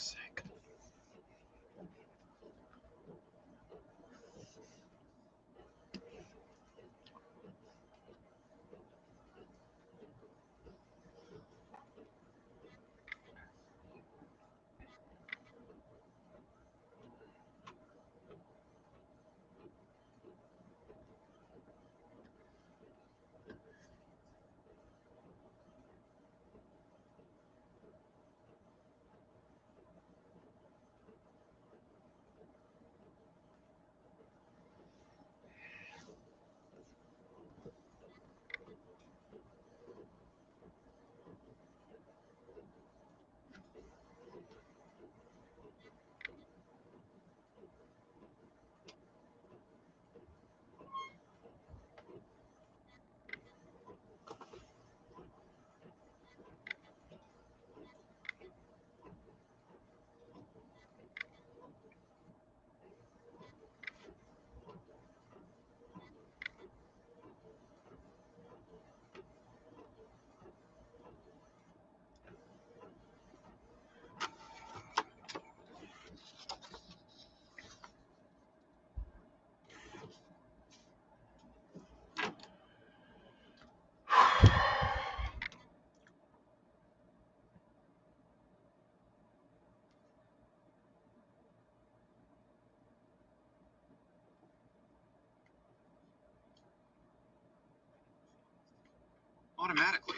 fuck's sake. Automatically.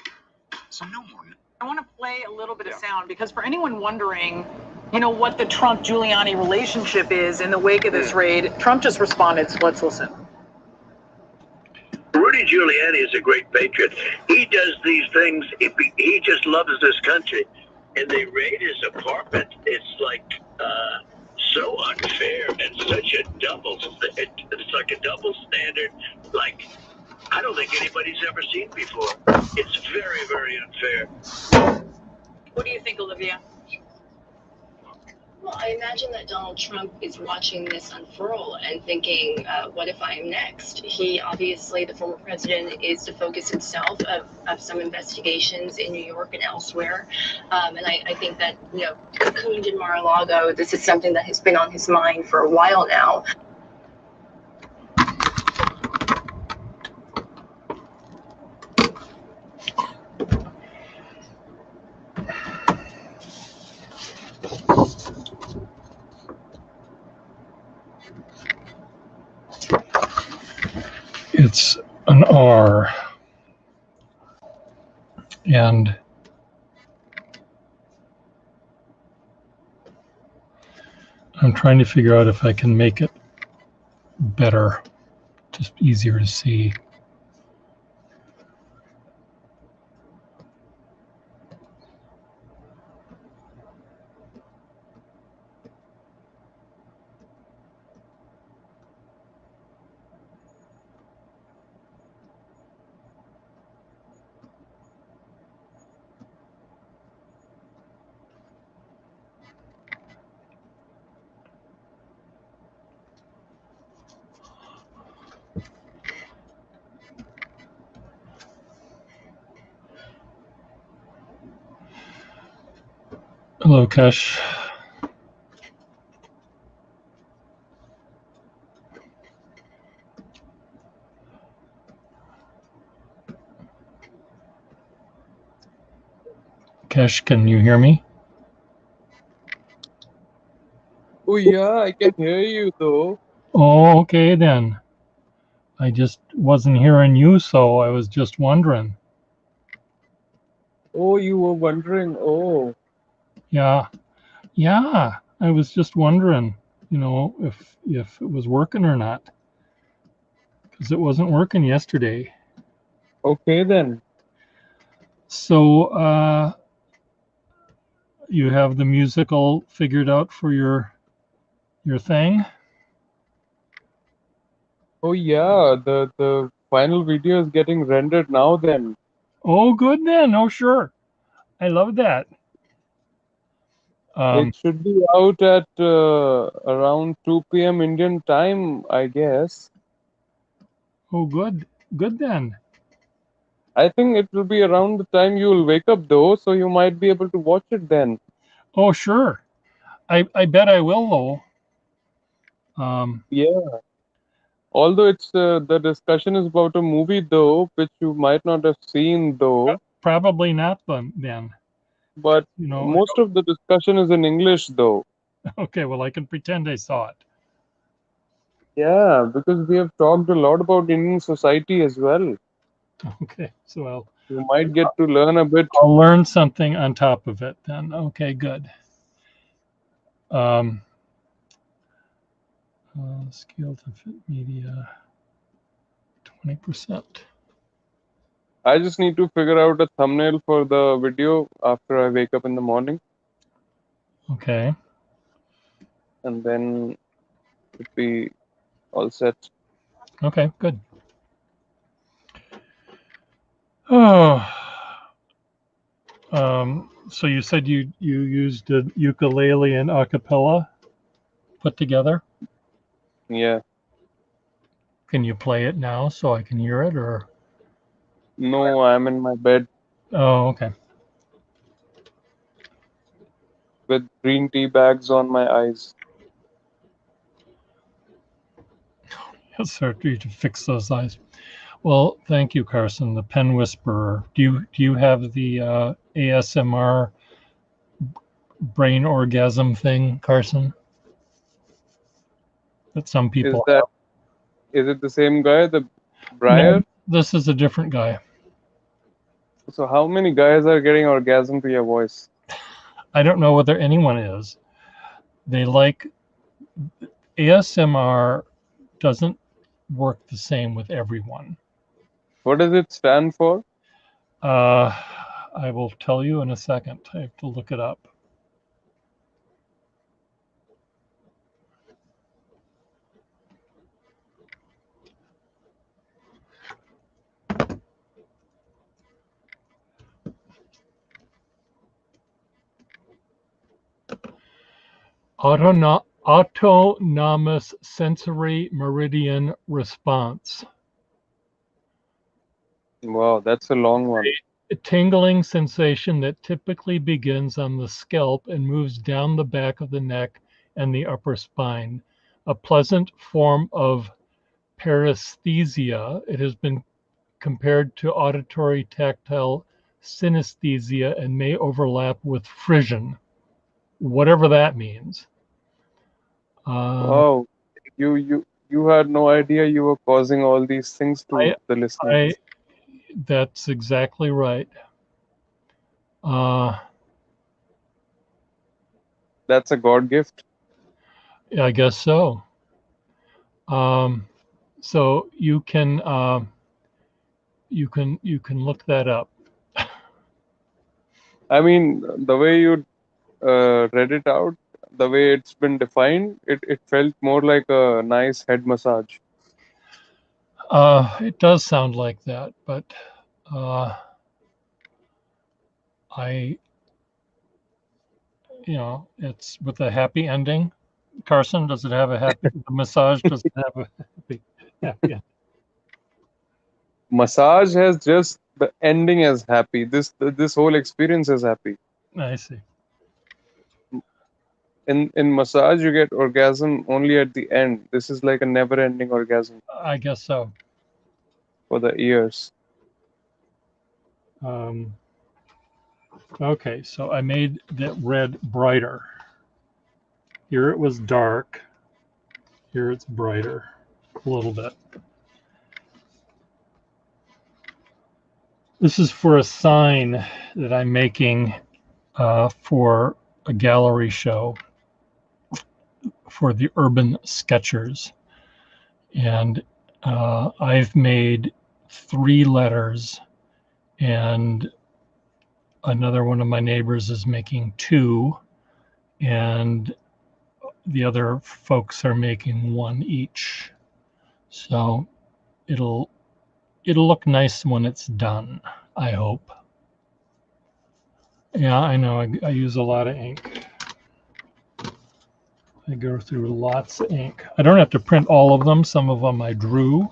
So no more. I want to play a little bit of sound because for anyone wondering, what the Trump-Giuliani relationship is in the wake of this raid, Trump just responded, so let's listen. Rudy Giuliani is a great patriot. He does these things. He just loves this country. And they raid his apartment. It's like so unfair and such a double. It's like a double standard. Like I don't think anybody's ever seen before. It's very, very unfair. What do you think, Olivia? Well, I imagine that Donald Trump is watching this unfurl and thinking, what if I am next? He obviously, the former president, is to focus himself of some investigations in New York and elsewhere. And I think that, cocooned in Mar-a-Lago, this is something that has been on his mind for a while now. It's an R. And I'm trying to figure out if I can make it better, just easier to see. Hello, Kesh. Kesh, can you hear me? Oh yeah, I can hear you though. Oh, okay then. I just wasn't hearing you, so I was just wondering. Oh, you were wondering. Oh, Yeah, I was just wondering, if it was working or not, because it wasn't working yesterday. okay then. So, you have the music all figured out for your thing? Oh yeah, the final video is getting rendered now then. Oh, good then. Oh, sure. I love that. It should be out at around 2 p.m. Indian time, I guess. Oh, good. Good then. I think it will be around the time you will wake up though, so you might be able to watch it then. Oh, sure. I bet I will though. Yeah. Although it's the discussion is about a movie though, which you might not have seen though, Probably not then. but You know. most of the discussion is in English though. Okay. Well, I can pretend I saw it. Yeah, because we have talked a lot about Indian society as well. Okay. So You might get to learn a bit. I'll learn something on top of it then. Okay. Good. Scale to fit media. 20%. I just need to figure out a thumbnail for the video after I wake up in the morning, Okay. and then it'll be all set. Okay. Good. Oh. So you said you used a ukulele and a cappella put together. Yeah. Can you play it now so I can hear it, or? No, I'm in my bed Oh, okay. with green tea bags on my eyes. Sorry to fix those eyes. Well, thank you, Carson, the pen whisperer. Do you have the ASMR brain orgasm thing, Carson? That some people Is it the same guy, the have? Briar? No, this is a different guy. So how many guys are getting orgasm to your voice? I don't know whether anyone is. They like ASMR doesn't work the same with everyone. What does it stand for? I will tell you in a second. I have to look it up. Autonomous sensory meridian response. Wow, that's a long one. A tingling sensation that typically begins on the scalp and moves down the back of the neck and the upper spine. A pleasant form of paresthesia. It has been compared to auditory tactile synesthesia and may overlap with frisson, whatever that means. Wow, you had no idea you were causing all these things to the listeners. That's exactly right. That's a God gift. I guess so. So you can look that up. I mean, the way you read it out, the way it's been defined, it felt more like a nice head massage. It does sound like that, but it's with a happy ending. Carson, does it have a happy the massage? Does it have a happy ending? Massage has just the ending as happy. This whole experience is happy. I see. In massage, you get orgasm only at the end. This is like a never-ending orgasm. I guess so. For the ears. Okay, so I made that red brighter. Here it was dark. Here it's brighter a little bit. This is for a sign that I'm making for a gallery show for the Urban Sketchers. And I've made 3 letters, and another one of my neighbors is making 2, and the other folks are making 1 each. So it'll look nice when it's done, I hope. Yeah, I know. I use a lot of ink. I go through lots of ink. I don't have to print all of them. Some of them I drew.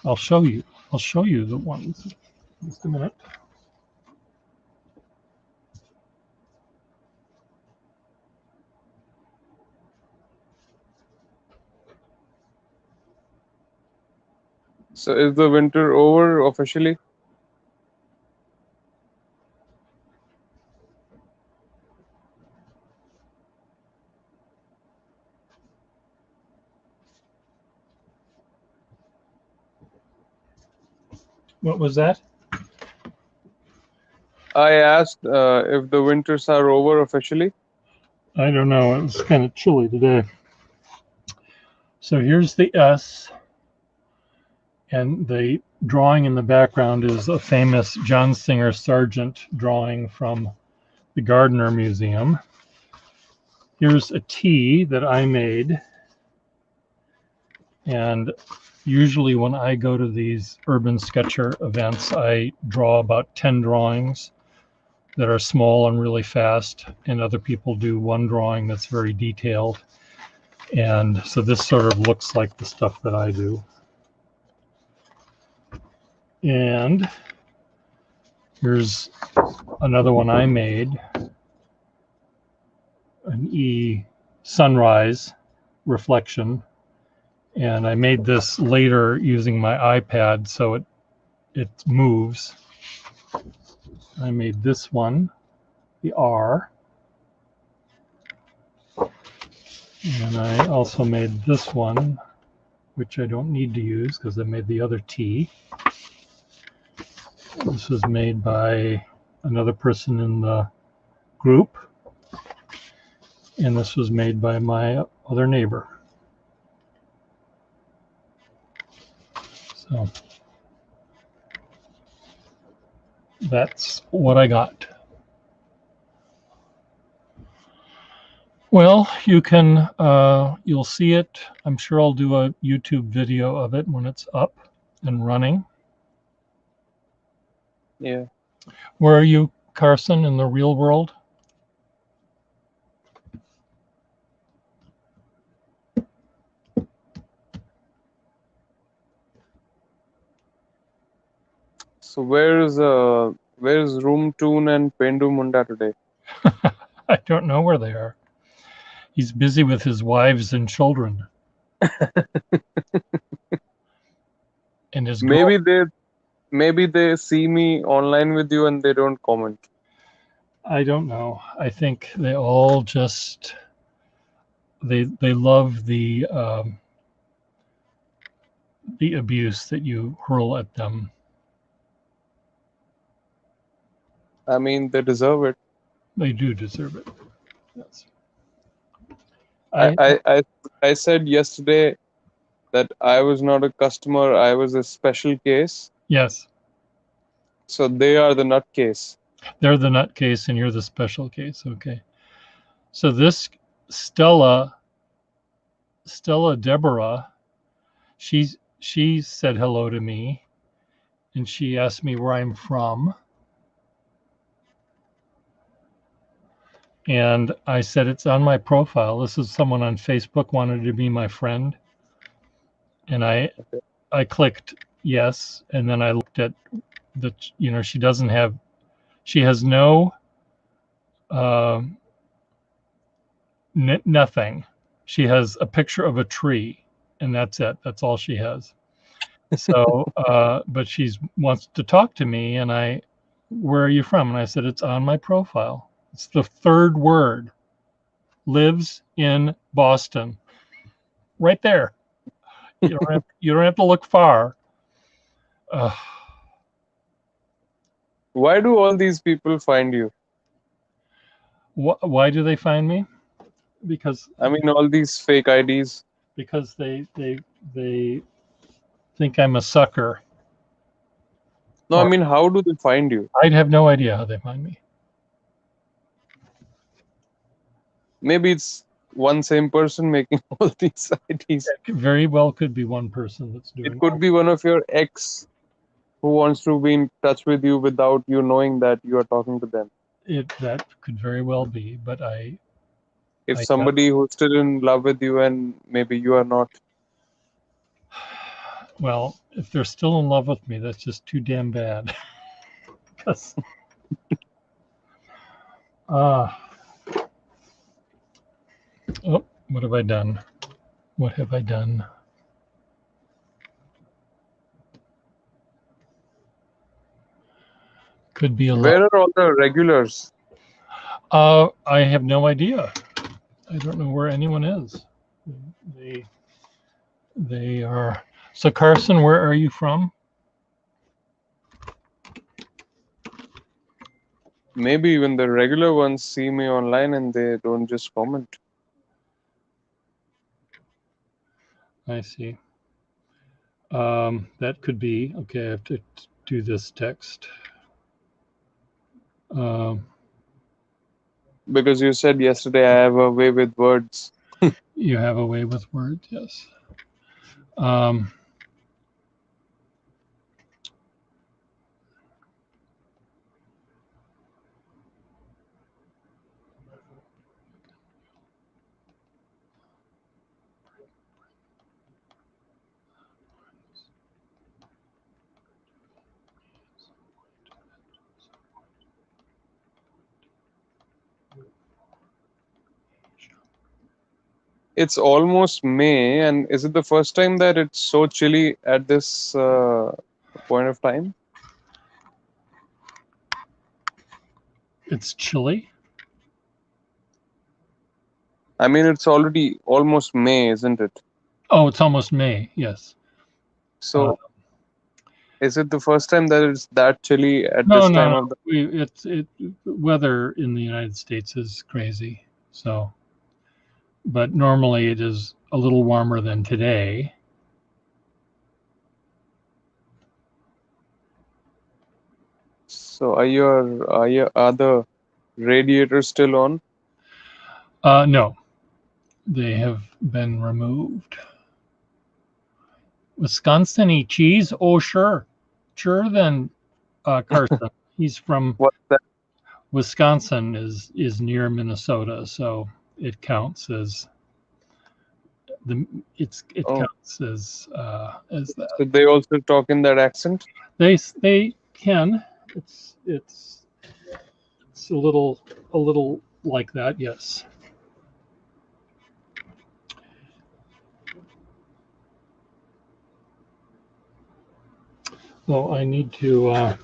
I'll show you. I'll show you the ones. Just a minute. So is the winter over officially? What was that? I asked if the winters are over officially. I don't know. It was kind of chilly today. So here's the S, and the drawing in the background is a famous John Singer Sargent drawing from the Gardner Museum. Here's a T that I made, and usually when I go to these Urban Sketcher events, I draw about 10 drawings that are small and really fast, and other people do one drawing that's very detailed. And so this sort of looks like the stuff that I do. And here's another one I made, an E sunrise reflection. And I made this later using my iPad, so it moves. I made this one, the R. And I also made this one, which I don't need to use because I made the other T. This was made by another person in the group. And this was made by my other neighbor. So that's what I got. Well, you can, you'll see it. I'm sure I'll do a YouTube video of it when it's up and running. Yeah. Where are you, Carson, in the real world? So where's Room Toon and Pendu Munda today? I don't know where they are. He's busy with his wives and children. And his Maybe they see me online with you and they don't comment. I don't know. I think they all just they love the abuse that you hurl at them. I mean, they deserve it. They do deserve it. Yes. I said yesterday that I was not a customer, I was a special case. Yes. So they are the nutcase. They're the nutcase and you're the special case. Okay. So this Stella Deborah, she said hello to me and she asked me where I'm from. And I said, it's on my profile. This is someone on Facebook wanted to be my friend. And I clicked yes. And then I looked at the, she has no, nothing. She has a picture of a tree and that's it. That's all she has. So, but she wants to talk to me and where are you from? And I said, it's on my profile. It's the third word. Lives in Boston. Right there. You don't have to look far. Why do all these people find you? Why do they find me? Because I mean, all these fake IDs. Because they think I'm a sucker. No, I mean, how do they find you? I'd have no idea how they find me. Maybe it's one same person making all these IDs. It very well could be one person that's doing it. It could be one of your ex who wants to be in touch with you without you knowing that you are talking to them. That could very well be, but if somebody who's still in love with you and maybe you are not. Well, if they're still in love with me, that's just too damn bad. Because oh, what have I done? What have I done? Could be a lot. Where are all the regulars? I have no idea. I don't know where anyone is. They are. So Carson, where are you from? Maybe even the regular ones see me online and they don't just comment. I see. That could be. Okay, I have to do this text. Because you said yesterday I have a way with words. You have a way with words, yes. It's almost May, and is it the first time that it's so chilly at this point of time? It's chilly. I mean, it's already almost May, isn't it? Oh, it's almost May. Yes. So, is it the first time that it's that chilly at No, this no, time no. of the? Weather in the United States is crazy. So, but normally it is a little warmer than today. So, are the radiators still on? No, they have been removed. Wisconsin cheese? Oh, sure. Sure, then, Carson. He's from What's that? Wisconsin is near Minnesota, so it counts as it Oh. counts as that. So they also talk in that accent? They can. It's a little like that, yes. Well, I need to. I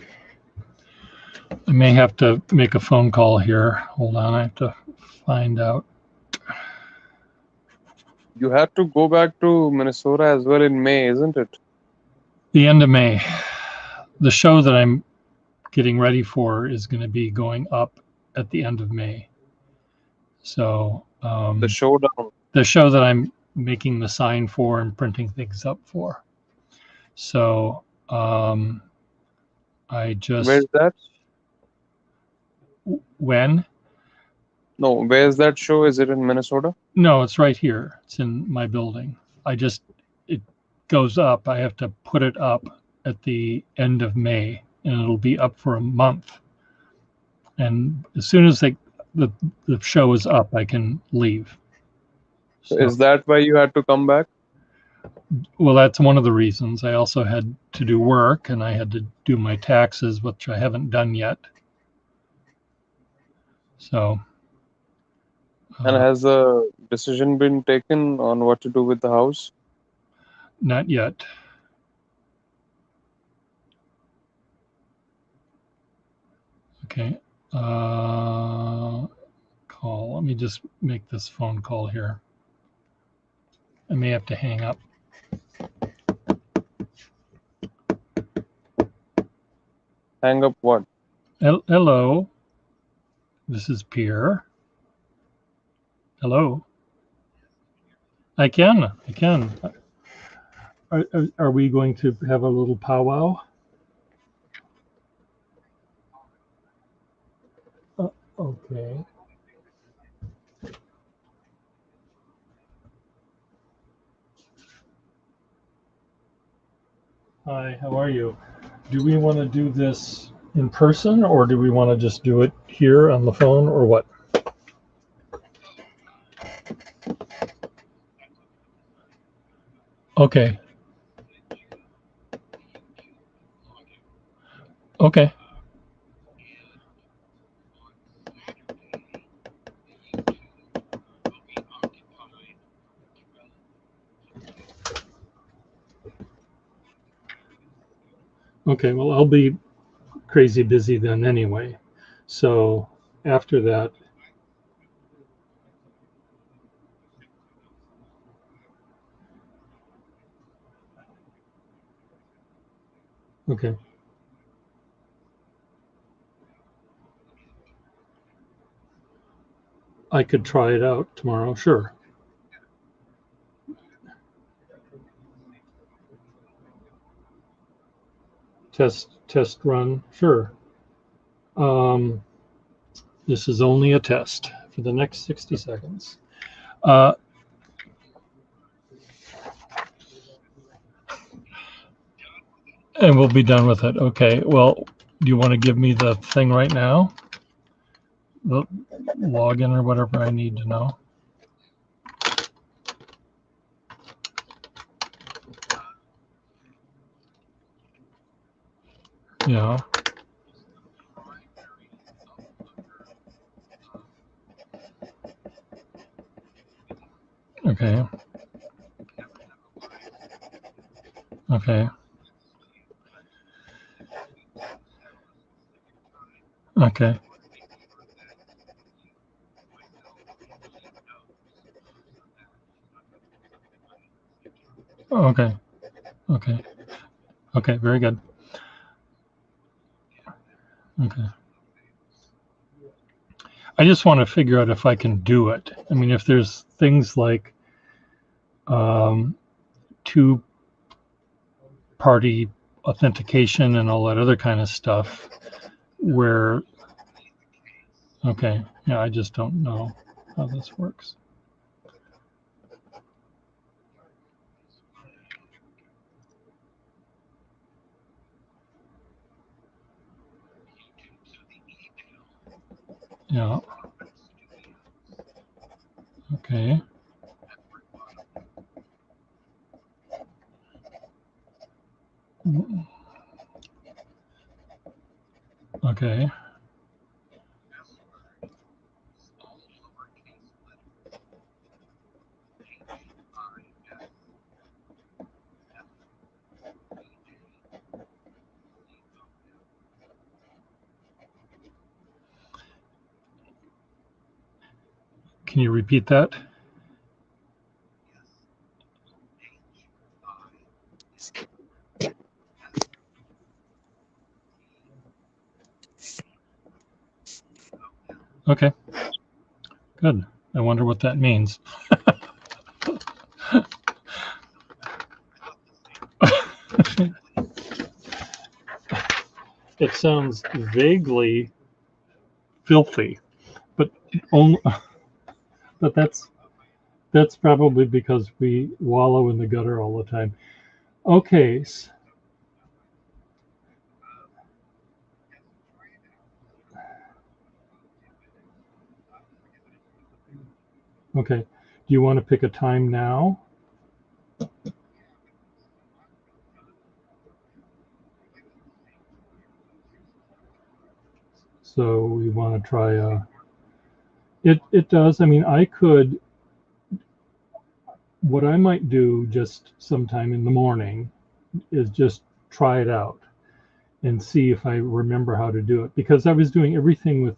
may have to make a phone call here. Hold on, I have to find out. You had to go back to Minnesota as well in May, isn't it? The end of May. The show that I'm getting ready for is going to be going up at the end of May. So The showdown. the show that I'm making the sign for and printing things up for. So I just. Where's that? When? No, where's that show? Is it in Minnesota? No, it's right here. It's in my building. It goes up. I have to put it up at the end of May, and it'll be up for a month. And as soon as the show is up, I can leave. So is that why you had to come back? Well, that's one of the reasons. I also had to do work, and I had to do my taxes, which I haven't done yet. So. And has a decision been taken on what to do with the house? Not yet. Okay. Call. Let me just make this phone call here. I may have to hang up. Hang up what? Hello. This is Pierre. Hello. I can. Are we going to have a little powwow? Okay. Hi, how are you? Do we want to do this in person, or do we want to just do it here on the phone, or what? Okay. Okay. Okay, well, I'll be crazy busy then anyway. So after that, okay. I could try it out tomorrow, sure. Test run, sure. This is only a test for the next 60 seconds. And we'll be done with it. Okay, well, do you want to give me the thing right now? The login or whatever I need to know? Yeah. Okay. Okay. Okay. Okay. Okay. Okay. Very good. Okay. I just want to figure out if I can do it. I mean, if there's things like two-party authentication and all that other kind of stuff where, okay, yeah, I just don't know how this works. Yeah. Okay. Okay. Can you repeat that? Okay. Good. I wonder what that means. It sounds vaguely filthy, but only, but that's probably because we wallow in the gutter all the time. Okay. Okay. Do you want to pick a time now? So we want to try it does. I mean, I could, what I might do just sometime in the morning is just try it out and see if I remember how to do it, because I was doing everything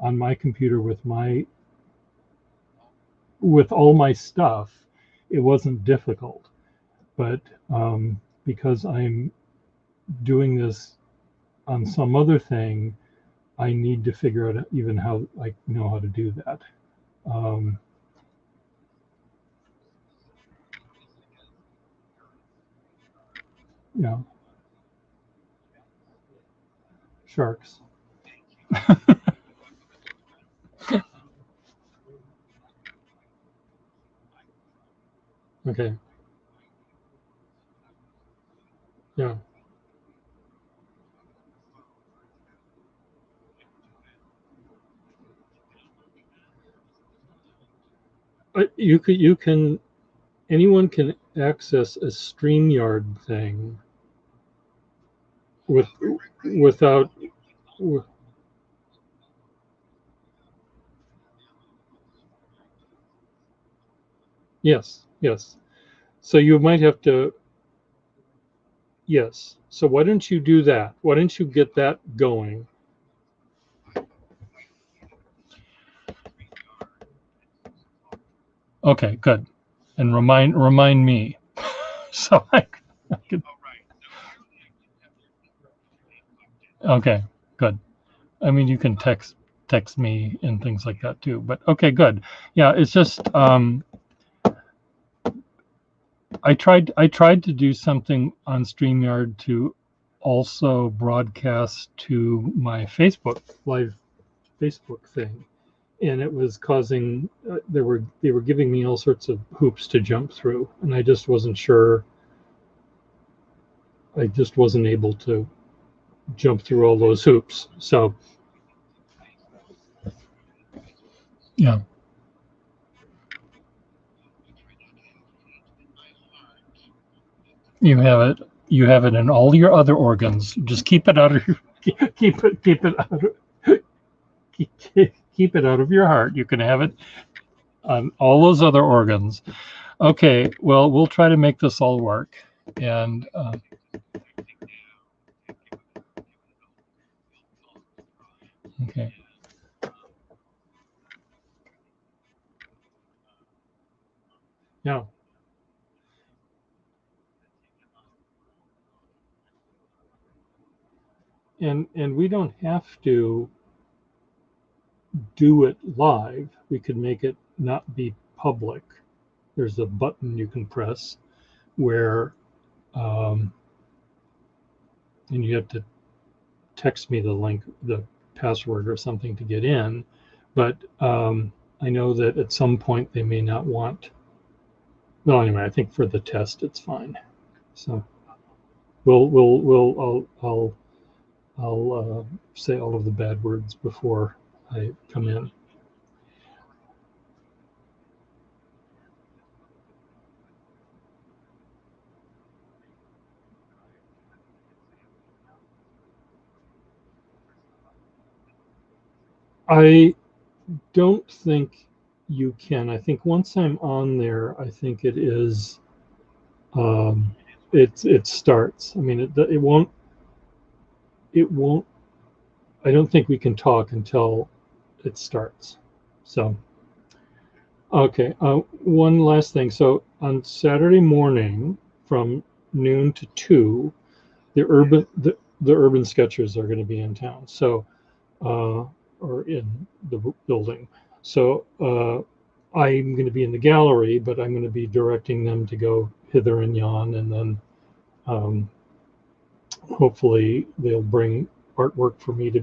on my computer with all my stuff. It wasn't difficult, but because I'm doing this on some other thing, I need to figure out even how I know how to do that. Yeah, sharks. Okay. Yeah. You can, anyone can access a StreamYard thing with without w- yes, yes. So you might have to, Yes. So why don't you do that? Why don't you get that going? Okay, good. And remind me. So I could. Okay, good. I mean, you can text me and things like that too. But okay, good. Yeah, it's just I tried to do something on StreamYard to also broadcast to my live Facebook thing, and it was causing they were giving me all sorts of hoops to jump through, and I just wasn't sure. I just wasn't able to jump through all those hoops. So yeah. You have it. You have it in all your other organs. Just keep it out of your, keep it out of, keep it out of your heart. You can have it on all those other organs. Okay. Well, we'll try to make this all work. And okay. Yeah. And we don't have to do it live. We could make it not be public. There's a button you can press where, and you have to text me the link, the password or something to get in. But I know that at some point they may not want. Well, anyway, I think for the test it's fine. So I'll say all of the bad words before I come in. I don't think you can. I think once I'm on there, I think it is. It starts. I mean, it won't. It won't. I don't think we can talk until it starts. So, okay. One last thing. So on Saturday morning from noon to 2, the urban sketchers are going to be in town. So, or in the building. So I'm going to be in the gallery, but I'm going to be directing them to go hither and yon, and then hopefully they'll bring artwork for me to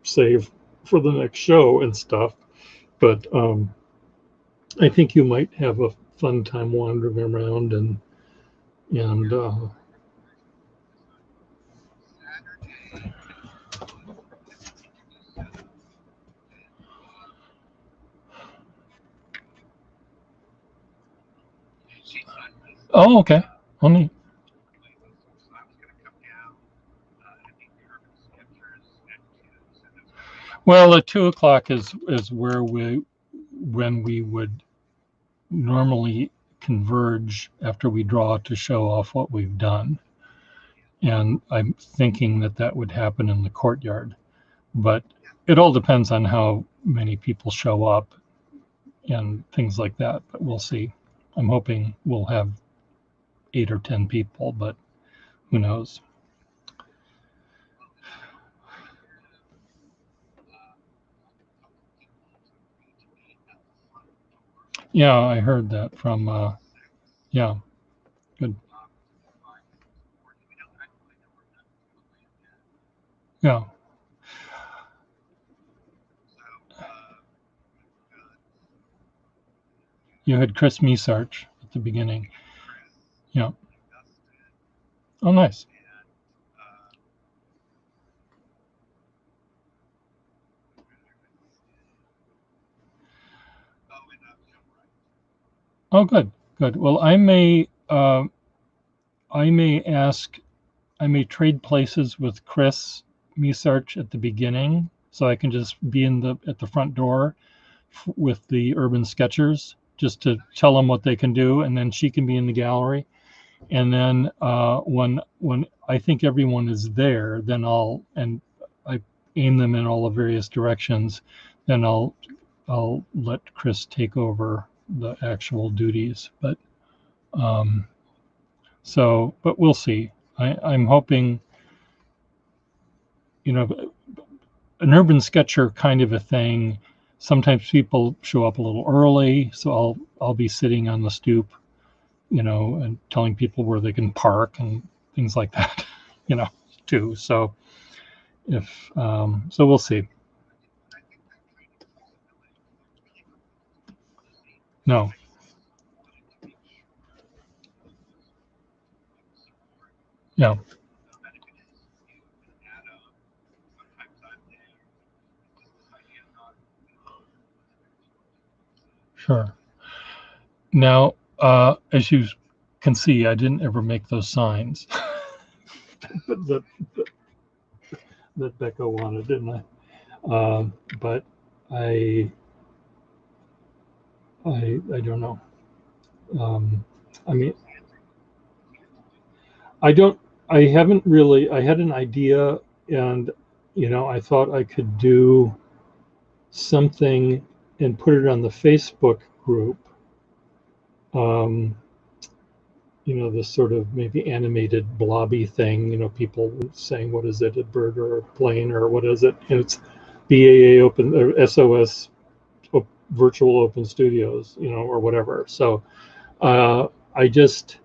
save for the next show and stuff. But I think you might have a fun time wandering around and oh, okay. Only. Well, at 2 o'clock is where when we would normally converge after we draw to show off what we've done. And I'm thinking that would happen in the courtyard, but it all depends on how many people show up and things like that. But we'll see. I'm hoping we'll have 8 or 10 people, but who knows? Yeah, I heard that from, yeah, good. Yeah. You had Chris Mesarch at the beginning. Yeah. Oh, nice. Oh, good, good. Well, I may trade places with Chris Mesarch at the beginning, so I can just be at the front door with the urban sketchers, just to tell them what they can do, and then she can be in the gallery. and then when I think everyone is there, then I aim them in all the various directions. Then I'll let Chris take over the actual duties. But but we'll see. I'm hoping, an urban sketcher kind of a thing. Sometimes people show up a little early, so I'll be sitting on the stoop, and telling people where they can park and things like that, too. So so we'll see. No, yeah, sure. Now, as you can see, I didn't ever make those signs that that Becca wanted, didn't I? But I I don't know. Um, I mean, I don't. I haven't really. I had an idea, and I thought I could do something and put it on the Facebook group. Um, this sort of maybe animated blobby thing. People saying, "What is it? A bird or a plane or what is it?" It's BAA Open or SOS Virtual Open Studios, or whatever. So I just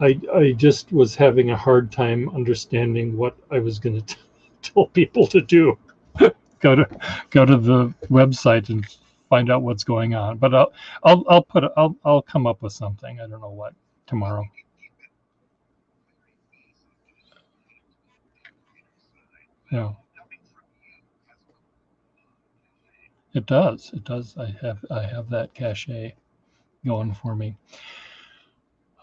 I just was having a hard time understanding what I was going to tell people to do. Go to the website and find out what's going on. But I'll come up with something. I don't know what tomorrow. Yeah, it does. It does. I have that cachet going for me.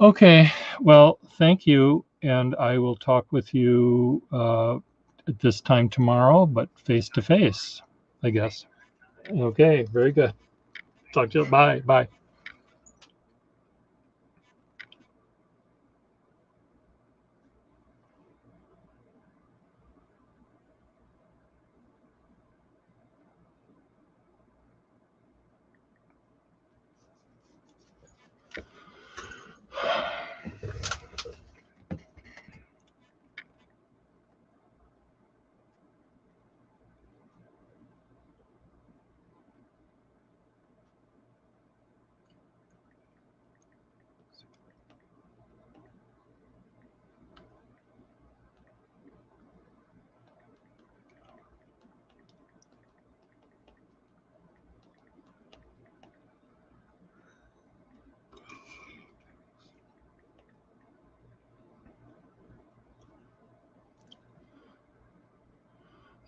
Okay. Well, thank you, and I will talk with you at this time tomorrow, but face to face, I guess. Okay. Very good. Talk to you. Bye. Bye.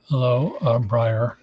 Hello, Briar.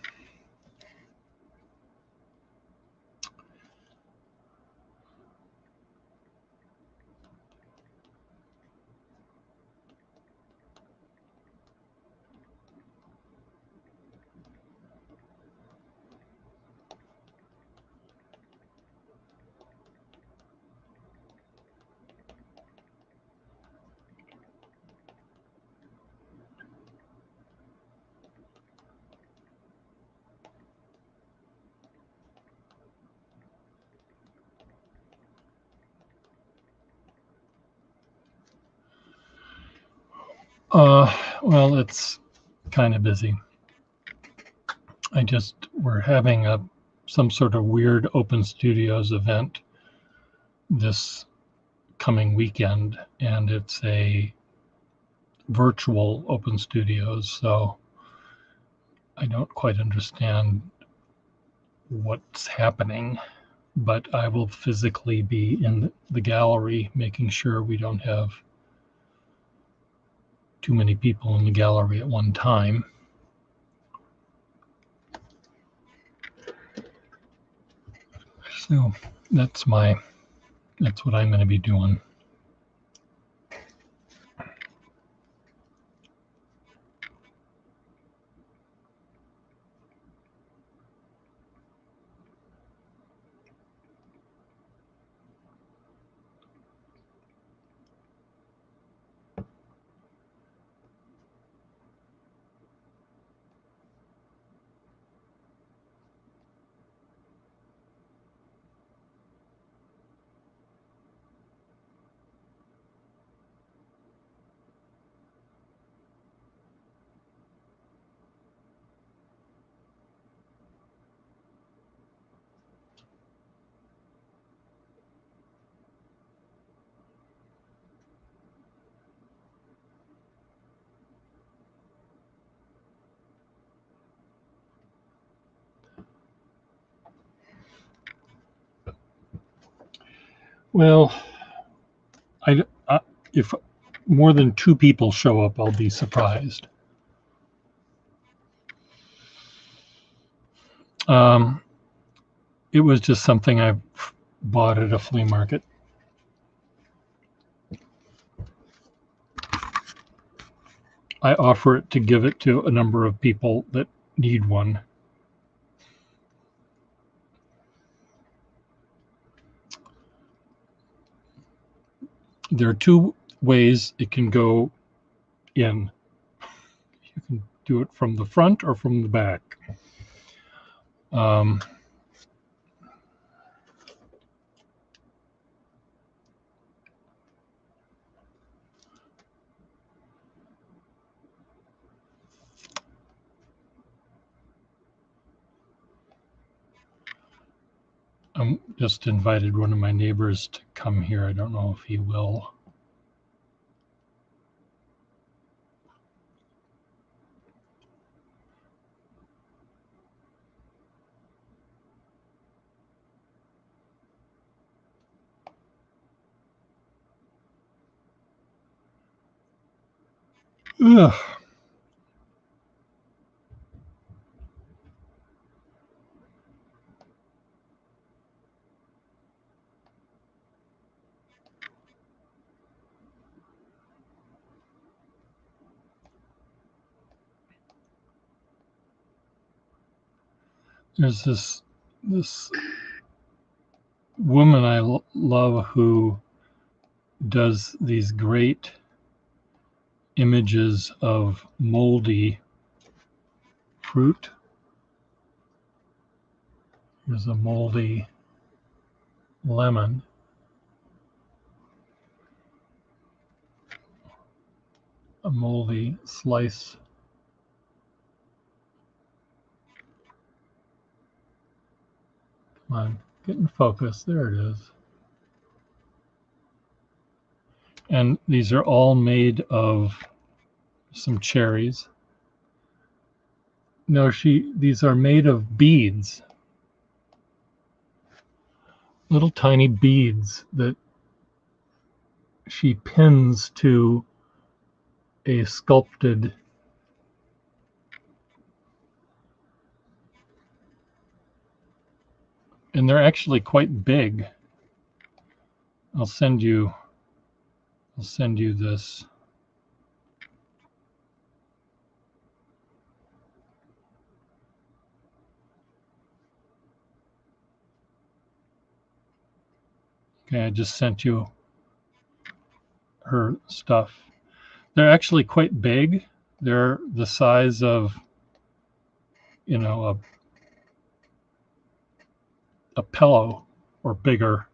Well, it's kind of busy. We're having some sort of weird open studios event this coming weekend, and it's a virtual open studios, so I don't quite understand what's happening, but I will physically be in the gallery making sure we don't have too many people in the gallery at one time. So that's what I'm going to be doing. Well, if more than 2 people show up, I'll be surprised. It was just something I bought at a flea market. I offer it to give it to a number of people that need one. There are 2 ways it can go in. You can do it from the front or from the back. I just invited one of my neighbors to come here. I don't know if he will. Ugh. There's this woman I love who does these great images of moldy fruit. Here's a moldy lemon. A moldy slice. Come on, get in focus. There it is. And these are all made of some cherries. No, these are made of beads. Little tiny beads that she pins to a sculpted and they're actually quite big. I'll send you this. Okay, I just sent you her stuff. They're actually quite big. They're the size of, you know, a pillow or bigger.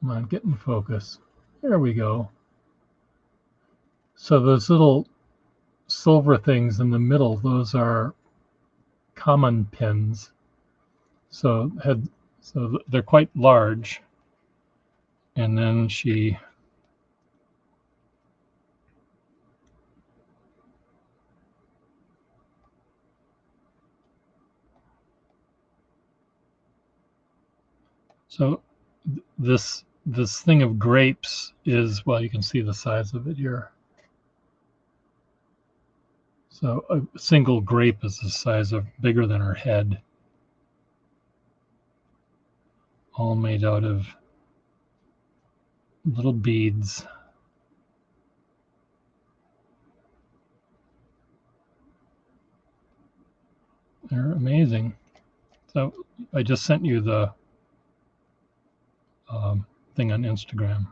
Come on, get in focus. There we go. So those little silver things in the middle, those are common pins. So they're quite large. And then she so this thing of grapes is, well, you can see the size of it here. So a single grape is the size of bigger than her head. All made out of little beads. They're amazing. So I just sent you the thing on Instagram.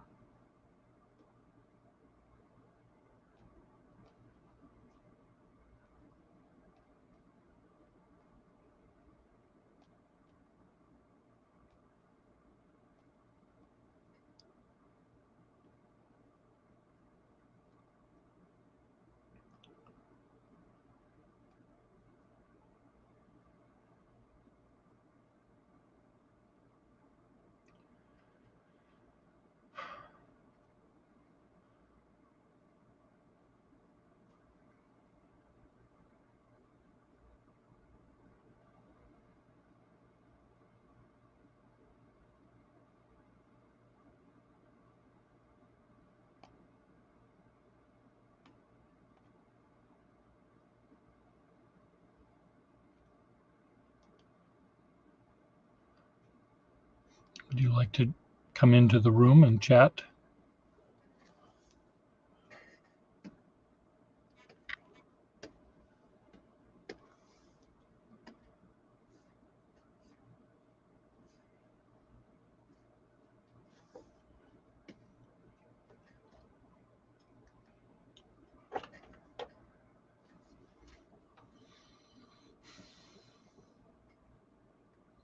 Would you like to come into the room and chat?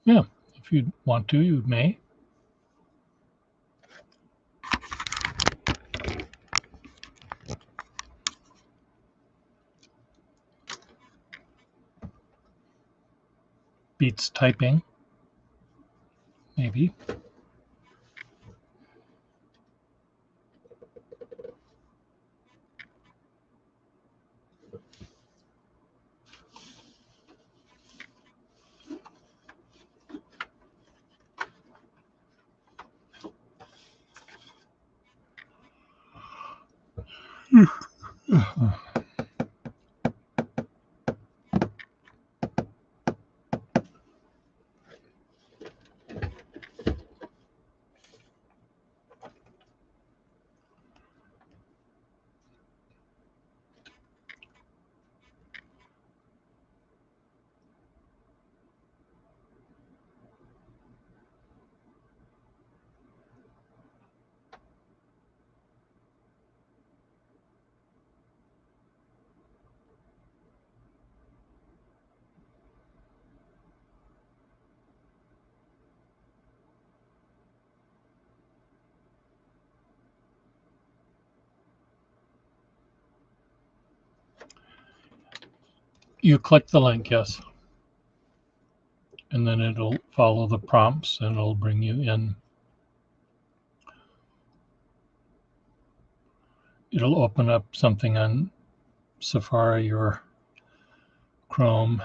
Yeah, if you want to, you may. Beats typing, maybe. You click the link, yes. And then it'll follow the prompts and it'll bring you in. It'll open up something on Safari or Chrome.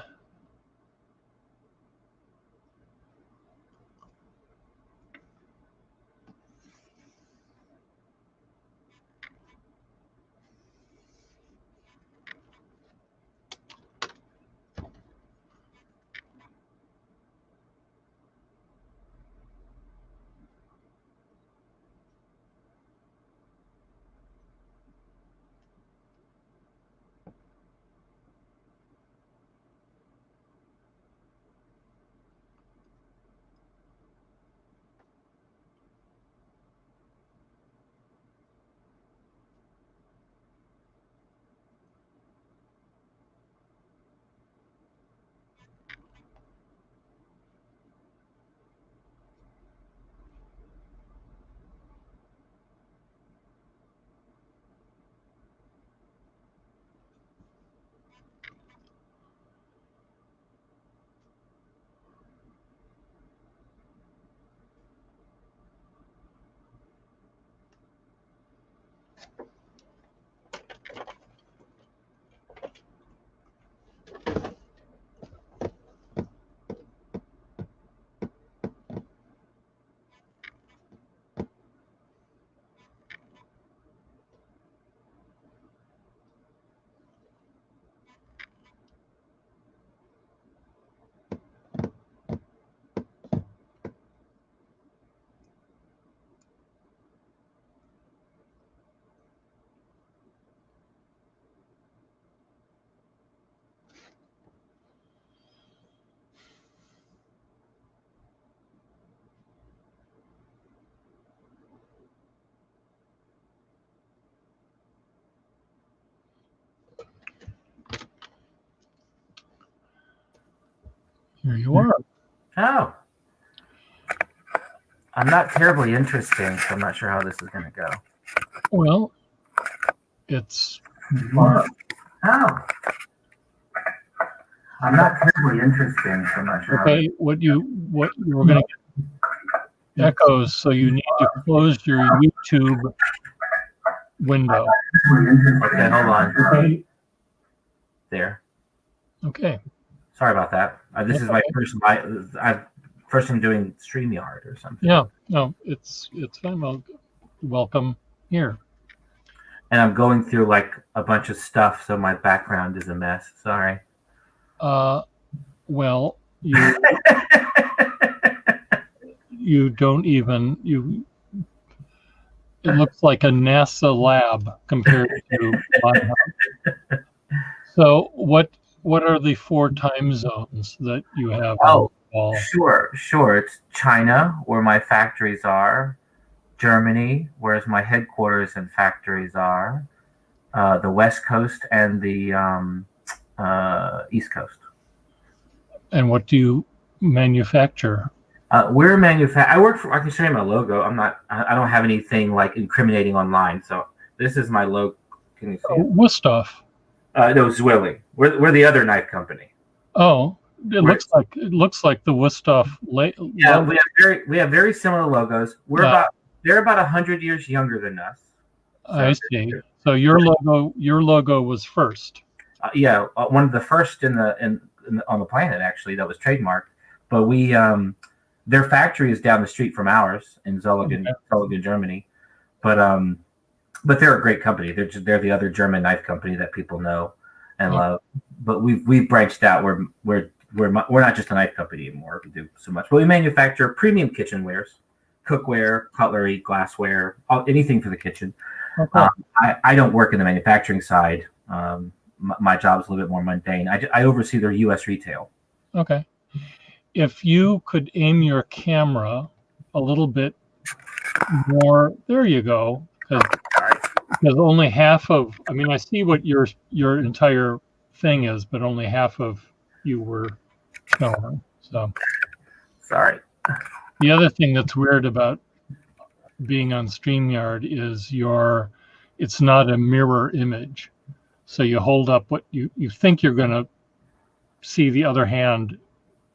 Here you are. Oh. I'm not terribly interesting, so I'm not sure how this is going to go. Well, it's Oh. I'm not terribly interesting, so I'm not sure. okay. What you were going to get echoes, so you need to close your YouTube window. Okay, hold on. Okay. There. Okay. Sorry about that. This is my first time doing StreamYard or something. Yeah. No, it's fine. Well, welcome here. And I'm going through like a bunch of stuff, so my background is a mess. Sorry. Well, you don't even you. It looks like a NASA lab compared to my house. So what are the 4 time zones that you have on Oh, the wall? sure. It's China, where my factories are. Germany, whereas my headquarters and factories are. The West Coast and the East Coast. And what do you manufacture? We're I work for. I can show you my logo. I don't have anything like incriminating online. So this is my logo. Can you see it? What stuff? No, Zwilling. We're the other knife company. Oh, it looks like the Wusthof. Yeah, we have very similar logos. They're about 100 years younger than us. So I see. So your logo was first. One of the first on the planet actually that was trademarked. But we their factory is down the street from ours in Zollingen, Germany. But they're a great company. They're the other German knife company that people know and love. But we've branched out. We're not just a knife company anymore. We do so much. But we manufacture premium kitchenwares, cookware, cutlery, glassware, anything for the kitchen. Okay. I don't work in the manufacturing side. My job is a little bit more mundane. I oversee their U.S. retail. Okay. If you could aim your camera a little bit more, there you go. Because only half of, I see what your entire thing is, but only half of you were showing. So sorry. The other thing that's weird about being on StreamYard is it's not a mirror image. So you hold up what you think you're going to see the other hand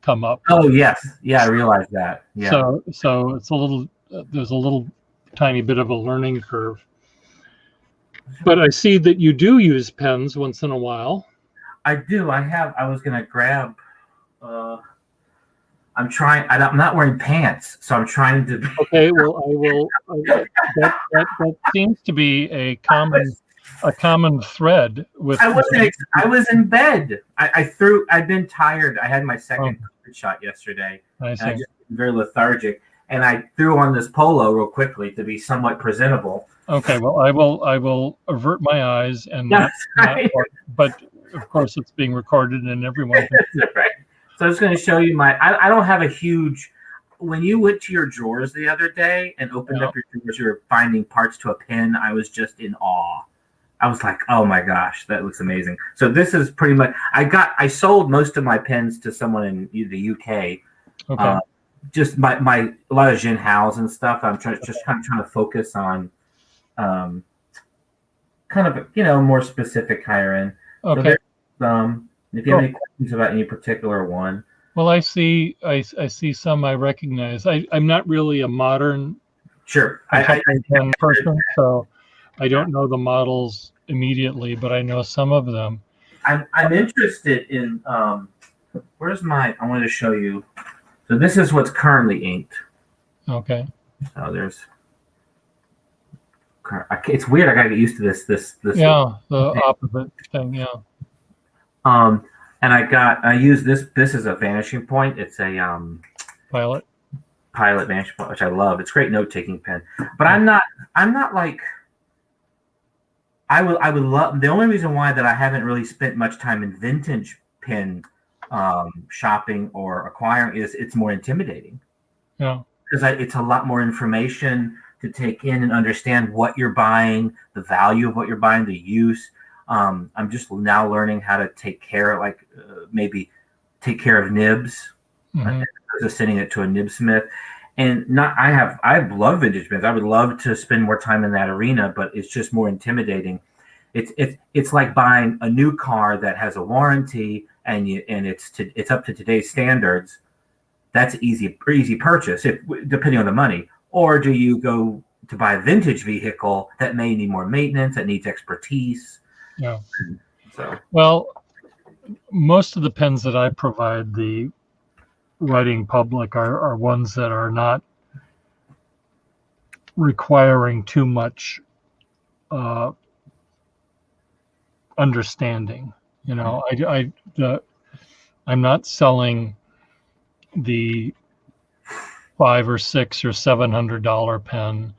come up. Oh yes, yeah, I realize that. Yeah. So it's there's a little tiny bit of a learning curve. But I see that you do use pens once in a while. I do. I was going to grab. I'm trying. I'm not wearing pants, so I'm trying to. Okay. Well, I will. That seems to be a common thread with. I was in bed. I'd been tired. I had my second COVID shot yesterday. I see. And I just been very lethargic, and I threw on this polo real quickly to be somewhat presentable. Okay. Well, I will avert my eyes and not but of course it's being recorded and everyone can see. Right. So I was going to show you I don't have a huge. When you went to your drawers the other day and opened up your drawers, you were finding parts to a pen. I was just in awe. I was like, oh my gosh, that looks amazing. So this is pretty much. I sold most of my pens to someone in the UK. Okay. Just a lot of Jin Haos and stuff. I'm trying to focus on, kind of more specific higher end. Okay. So if you have any questions about any particular one. Well, I see some I recognize. I'm not really a modern pen person, so I don't know the models immediately, but I know some of them. I'm interested in where's my? I wanted to show you. So this is what's currently inked. Okay. So there's. It's weird. I gotta get used to this. Yeah, the opposite thing. Yeah. And I use this. This is a vanishing point. It's a Pilot vanishing point, which I love. It's a great note taking pen. But I'm not like. I would love. The only reason why that I haven't really spent much time in vintage pen shopping or acquiring is it's more intimidating. Yeah. Because it's a lot more information to take in and understand what you're buying, the value of what you're buying, the use. I'm just now learning how to take care, maybe take care of nibs, just sending it to a nibsmith. And I love vintage pens. I would love to spend more time in that arena, but it's just more intimidating. It's like buying a new car that has a warranty and it's up to today's standards. That's an easy purchase, depending on the money. Or do you go to buy a vintage vehicle that may need more maintenance, that needs expertise? Yeah. So. Well, most of the pens that I provide the writing public are ones that are not requiring too much understanding. I'm not selling the $500 or $600 or $700 pen.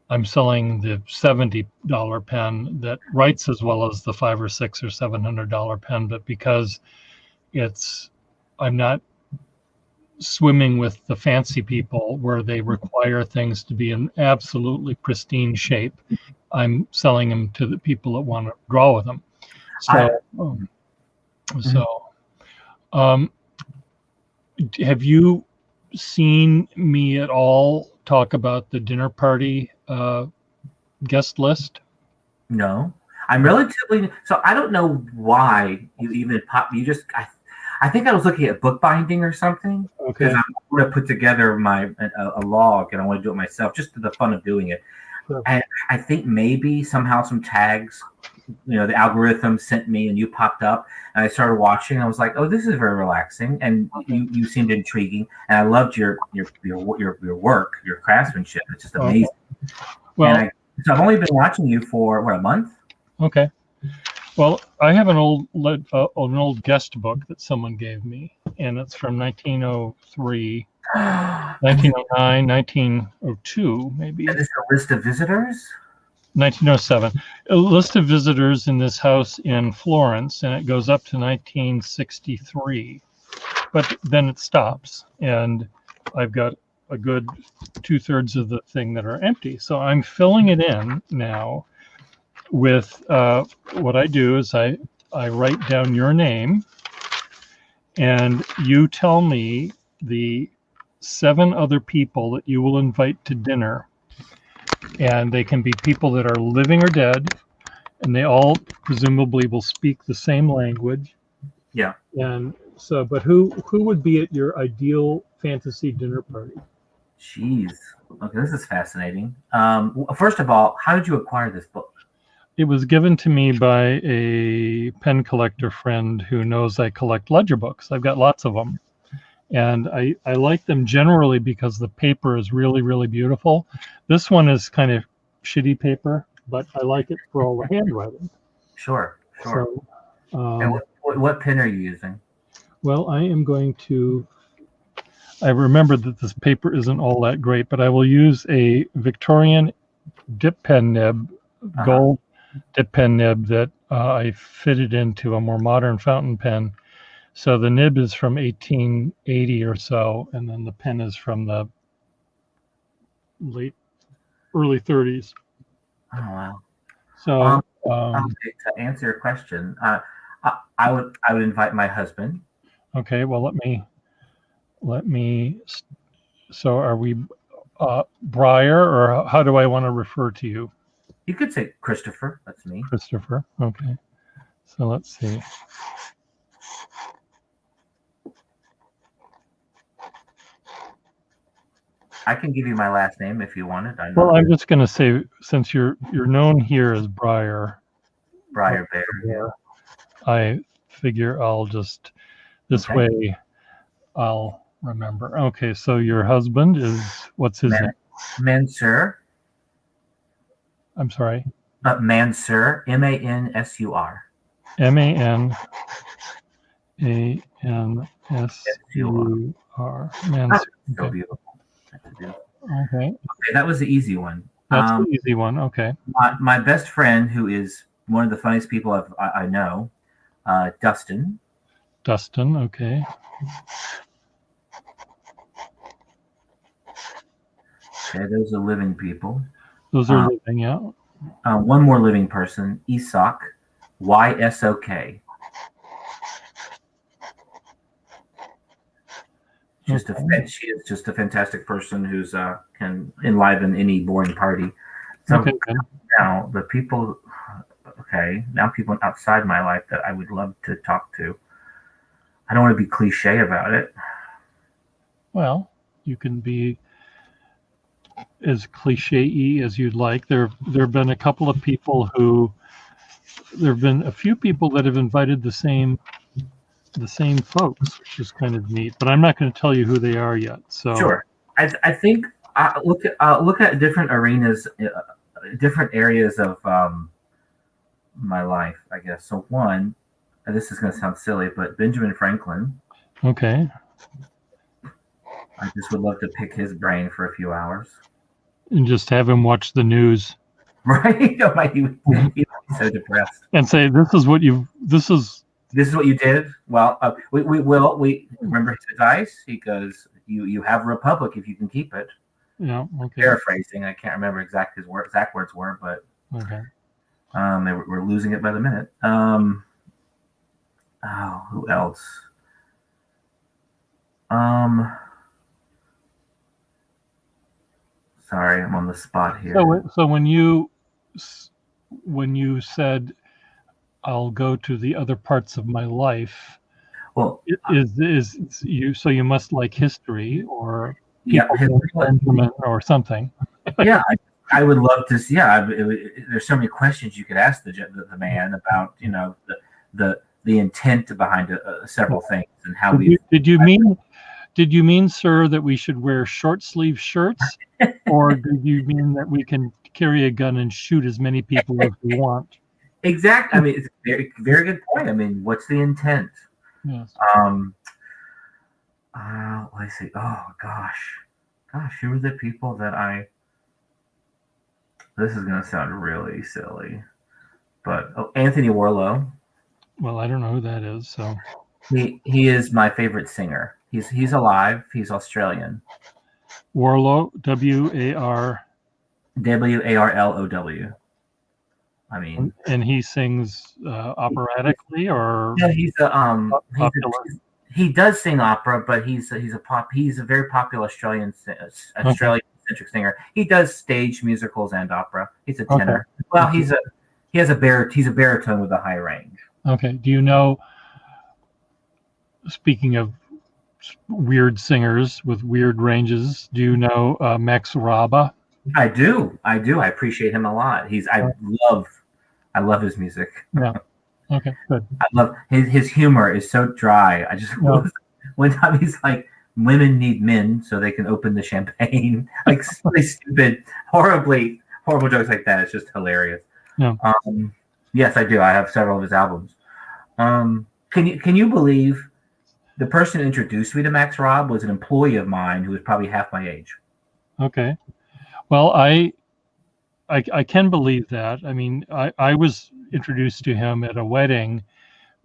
I'm selling the $70 pen that writes as well as the $500 or $600 or $700 pen, but because I'm not swimming with the fancy people where they require things to be in absolutely pristine shape, I'm selling them to the people that want to draw with them. Have you seen me at all talk about the dinner party guest list? No, I'm relatively, so I don't know why you even I think I was looking at bookbinding or something. Okay. Because I'm going to put together a log and I want to do it myself, just for the fun of doing it. Sure. And I think maybe somehow some tags, the algorithm sent me and you popped up and I started watching. And I was like, oh, this is very relaxing. And you seemed intriguing. And I loved your work, your craftsmanship. It's just amazing. Well, so I've only been watching you for a month? Okay. Well, I have an old guest book that someone gave me, and it's from 1903, 1909, 1902, maybe. And it's a list of visitors? 1907. A list of visitors in this house in Florence, and it goes up to 1963. But then it stops, and I've got a good 2/3 of the thing that are empty. So I'm filling it in now with what I do is I write down your name, and you tell me the 7 other people that you will invite to dinner. And they can be people that are living or dead, and they all presumably will speak the same language. Yeah. And so, but who would be at your ideal fantasy dinner party? Jeez. Okay, this is fascinating. First of all, how did you acquire this book? It was given to me by a pen collector friend who knows I collect ledger books. I've got lots of them. And I like them generally because the paper is really, really beautiful. This one is kind of shitty paper, but I like it for all the handwriting. Sure. So, and what pen are you using? Well, I remember that this paper isn't all that great, but I will use a Victorian dip pen nib, gold dip pen nib that I fitted into a more modern fountain pen. So the nib is from 1880 or so, and then the pen is from the early 30s. Oh wow! So to answer your question, I would invite my husband. Okay, well let me. So are we Briar, or how do I want to refer to you? You could say Christopher. That's me. Christopher. Okay. So let's see. I can give you my last name if you want it. Well, I'm just going to say, since you're known here as Briar Bear. I figure I'll just way I'll remember. Okay, so your husband is, what's his name? Mansur. I'm sorry. Mansur, Mansur. Mansur. Mansur. So beautiful. Okay, that was the easy one. That's the easy one. Okay. My best friend, who is one of the funniest people I know, Dustin. Dustin. Okay. Okay, those are living people. Those are living, yeah. One more living person, Isok, Ysok. She is just a fantastic person who's can enliven any boring party. So now the people, now people outside my life that I would love to talk to. I don't want to be cliche about it. Well, you can be as cliche-y as you'd like. There have been a couple of people there have been a few people that have invited the same folks, which is kind of neat. But I'm not going to tell you who they are yet. So sure, I think look at different arenas, different areas of my life, I guess. So one, and this is going to sound silly, but Benjamin Franklin. Okay. I I just would love to pick his brain for a few hours. And just have him watch the news. Right? Oh my, he would be so depressed. And say, this is what you did. Well, we remember his advice. He goes, you have a republic if you can keep it. Yeah. Okay. Paraphrasing, I can't remember exact words were, but Okay. we're losing it by the minute. Who else? Sorry, I'm on the spot here. So when you said, I'll go to the other parts of my life, Well, is you, so you must like history or yeah, Benjamin or something. Yeah, I would love to see. Yeah, there's so many questions you could ask the man about, the intent behind several things and how Did you mean, sir, that we should wear short sleeve shirts, or did you mean that we can carry a gun and shoot as many people as we want? Exactly. I mean, it's a very, very good point. I mean, what's the intent? Yes. Let's see. Oh gosh, who are the people that this is going to sound really silly, but Anthony Warlow. Well, I don't know who that is. So he is my favorite singer. He's alive. He's Australian. Warlow, W-A-R. W-A-R-L-O-W. I mean, and he sings operatically, or yeah, he does sing opera, but he's a very popular Australian centric singer. He does stage musicals and opera. He's a tenor. Okay. Well, he's a baritone with a high range. Okay. Do you know, speaking of weird singers with weird ranges, do you know Max Raba? I do. I appreciate him a lot. I love his music. Yeah. Okay, good. I love his humor is so dry. I just one time he's like, women need men so they can open the champagne. Like really stupid, horrible jokes like that. It's just hilarious. Yeah. Yes, I do. I have several of his albums. Can you believe the person who introduced me to Max Robb was an employee of mine who was probably half my age? Okay. Well, I can believe that. I mean, I was introduced to him at a wedding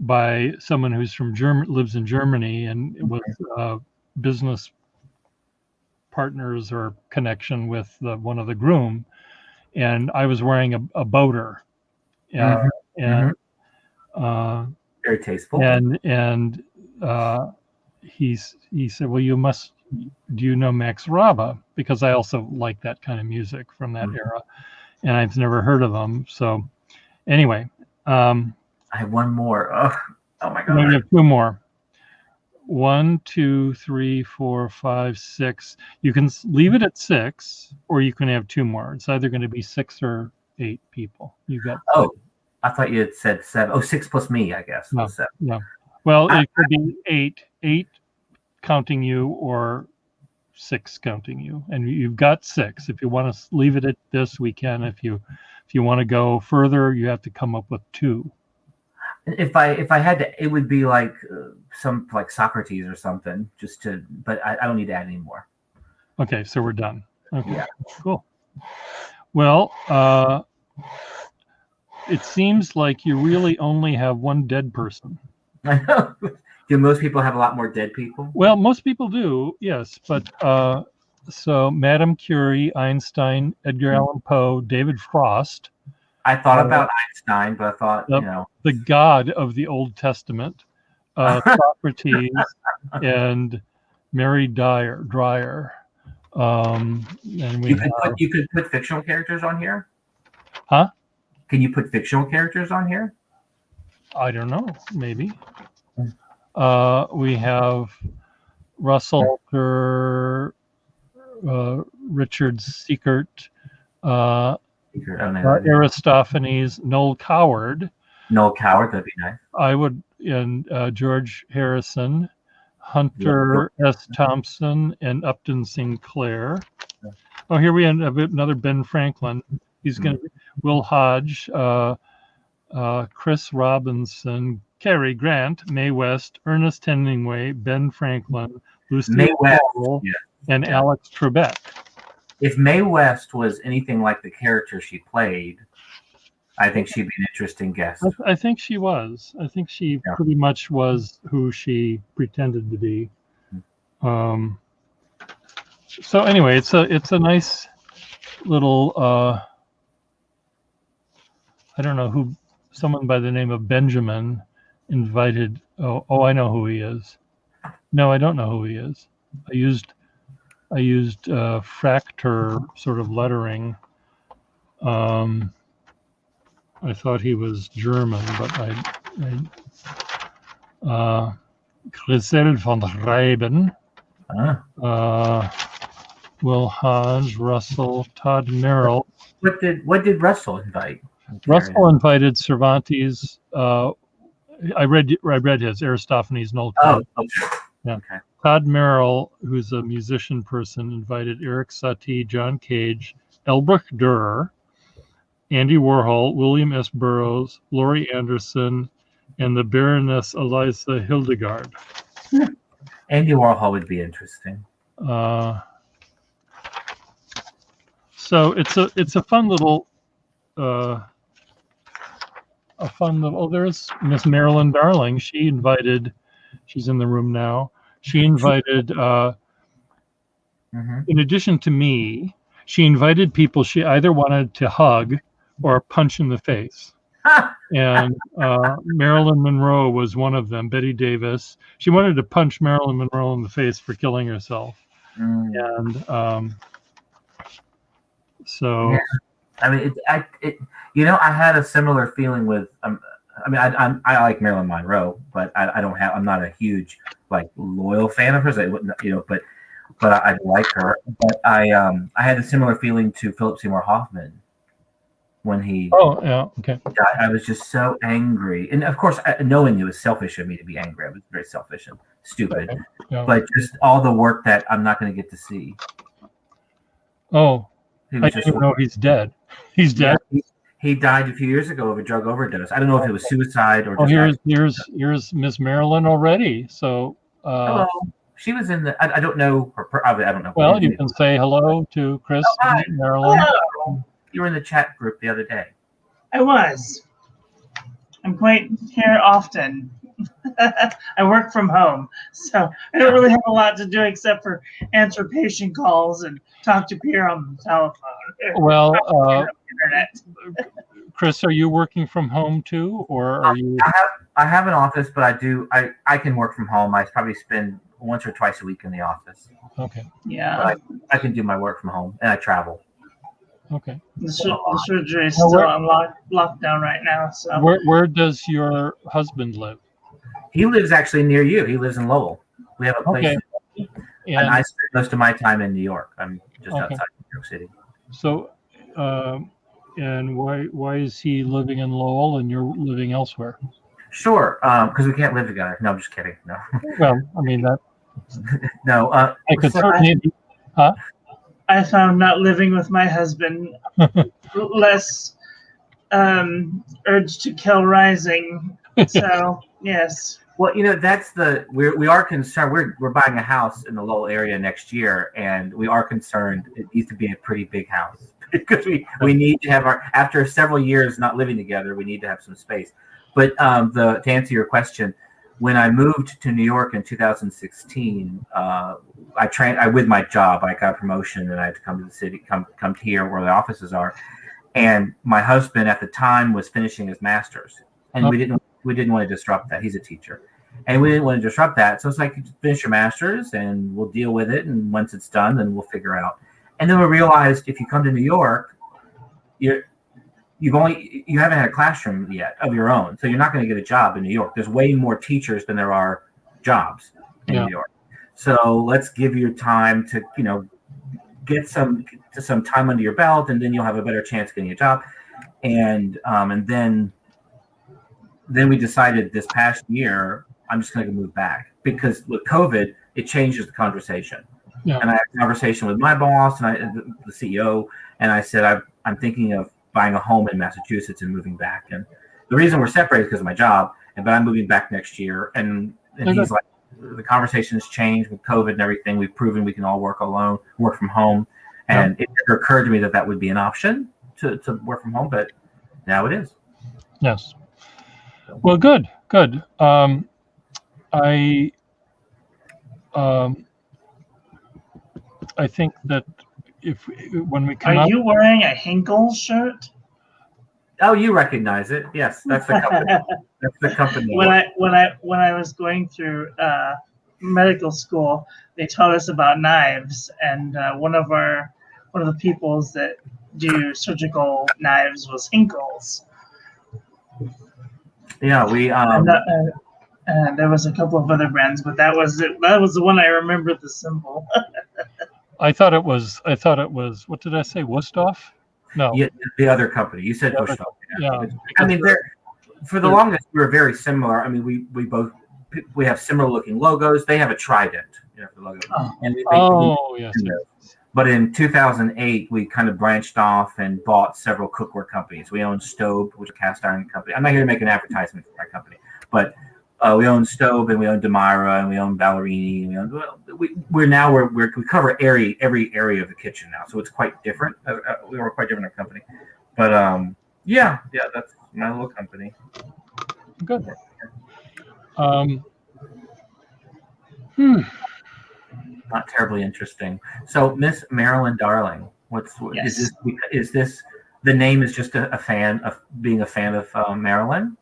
by someone who's from lives in Germany, and it was business partners or connection with one of the groom, and I was wearing a boater, and very tasteful. And he said, well, do you know Max Raba? Because I also like that kind of music from that era, and I've never heard of them. So anyway, I have one more. Oh my God. We have two more. 1, 2, 3, 4, 5, 6. You can leave it at 6, or you can have two more. It's either going to be 6 or 8 people. You got. Oh, I thought you had said 7. Oh, 6 plus me, I guess. No, 7. No. Well, it could be 8 counting you, or 6 counting you, and you've got 6. If you want to leave it at this, we can. If you want to go further, you have to come up with 2. If I had to, it would be like some like Socrates or something, but I don't need to add any more. Okay, so we're done. Okay, yeah. Cool. Well, it seems like you really only have one dead person. I know. Do most people have a lot more dead people? Well, most people do, yes. But so Madame Curie, Einstein, Edgar Allan Poe, David Frost. I thought about Einstein, but I thought, the God of the Old Testament, Socrates, and Mary Dreyer. And you could put fictional characters on here? Huh? Can you put fictional characters on here? I don't know. Maybe. We have Russell Kerr, Richard Sickert, Aristophanes, Noel Coward. Noel Coward, that'd be nice. I would, and George Harrison, Hunter S. Thompson, and Upton Sinclair. Oh, here we have another Ben Franklin. He's going to be Will Hodge, Chris Robinson, Cary Grant, Mae West, Ernest Hemingway, Ben Franklin, Lucille Ball, and Yeah. Alex Trebek. If Mae West was anything like the character she played, I think she'd be an interesting guest. I think she was. I think she Yeah. pretty much was who she pretended to be. So anyway, it's a nice little. I don't know who. Someone by the name of Benjamin invited. Oh, I know who he is. No, I don't know who he is. I used Fractor sort of lettering. I thought he was German, but Grisel van Rijben, Will Hodge, Russell, Todd Merrill. What did Russell invite? Russell invited Cervantes. I read his Aristophanes and Old Oh, Poet. okay. Yeah. Okay. Todd Merrill, who's a musician person, invited Eric Satie, John Cage, Elbrecht Dürer, Andy Warhol, William S. Burroughs, Laurie Anderson, and the Baroness Eliza Hildegard. Andy Warhol would be interesting. So it's a fun little oh, there's Miss Marilyn Darling. She's in the room now. She invited in addition to me, she invited people she either wanted to hug or punch in the face. And Marilyn Monroe was one of them. Betty Davis. She wanted to punch Marilyn Monroe in the face for killing herself. And so, yeah. I mean, I had a similar feeling with. I like Marilyn Monroe, but I'm not a huge loyal fan of hers. I wouldn't, but I like her. But I had a similar feeling to Philip Seymour Hoffman when he. Oh yeah, okay. I was just so angry, and of course, knowing it was selfish of me to be angry, I was very selfish and stupid. Okay. Yeah. But just all the work that I'm not going to get to see. Oh, I didn't even know he's dead. He's dead. Yeah, he died a few years ago of a drug overdose. I don't know if it was suicide or. Oh, here's Miss Marilyn already. So. Hello. She was in the. I don't know her. I don't know. Well, you can say hello to Chris and Marilyn. Hello. You were in the chat group the other day. I was. I'm quite here often. I work from home, so I don't really have a lot to do except for answer patient calls and talk to Pierre on the telephone. Well, internet. Chris, are you working from home too, or are you? I have an office, but I can work from home. I probably spend once or twice a week in the office. Okay. Yeah. I can do my work from home, and I travel. Okay. The surgery is still on lockdown right now. So where does your husband live? He lives actually near you. He lives in Lowell. We have a place. Okay. And I spend most of my time in New York. I'm just Okay. outside New York City. So, and why is he living in Lowell and you're living elsewhere? Sure, because we can't live together. No, I'm just kidding. No. Well, I mean that. No. I could certainly. Huh? I found not living with my husband less urge to kill rising. So yes. Well, that's we are concerned. We're buying a house in the Lowell area next year, and we are concerned it needs to be a pretty big house because we need to have after several years not living together, we need to have some space. But to answer your question, when I moved to New York in 2016, I with my job, I got a promotion and I had to come to the city, come here where the offices are. And my husband at the time was finishing his master's, and we didn't want to disrupt that. He's a teacher, and we didn't want to disrupt that. So it's like, finish your master's and we'll deal with it. And once it's done, then we'll figure out. And then we realized if you come to New York, you haven't had a classroom yet of your own, so you're not going to get a job in New York. There's way more teachers than there are jobs in New York. So let's give you time to get some time under your belt, and then you'll have a better chance of getting a job. And then we decided this past year, I'm just going to move back because with COVID, it changes the conversation. Yeah. And I had a conversation with my boss and the CEO, and I said I'm thinking of buying a home in Massachusetts and moving back. And the reason we're separated is because of my job, but I'm moving back next year. And he's like, the conversation has changed with COVID and everything. We've proven we can all work from home, and it never occurred to me that would be an option to work from home, but now it is. Yes. Well, good. I think that when we come Are out, you wearing a Hinkle shirt? Oh, you recognize it? Yes, that's the company. That's the company. When I was going through medical school, they taught us about knives, and one of the peoples that do surgical knives was Hinkles. Yeah, we and there was a couple of other brands, but that was it. That was the one I remembered the symbol. I thought it was. What did I say? Wusthof? No. Yeah, the other company. You said The other- Bushstock. yeah. I mean, for the longest, we were very similar. I mean, we have similar looking logos. They have a trident, for the logo. And Yes. But in 2008, we kind of branched off and bought several cookware companies. We own Stobe, which is a cast iron company. I'm not going to make an advertisement for my company, but we own Stobe, and we own Demira, and we own Ballerini. And we cover every area of the kitchen now, so it's quite different. We are quite different in our company, but yeah, that's my little company. Good. Not terribly interesting. So, Miss Marilyn Darling, Yes. is this the name is just a fan of being a fan of Marilyn?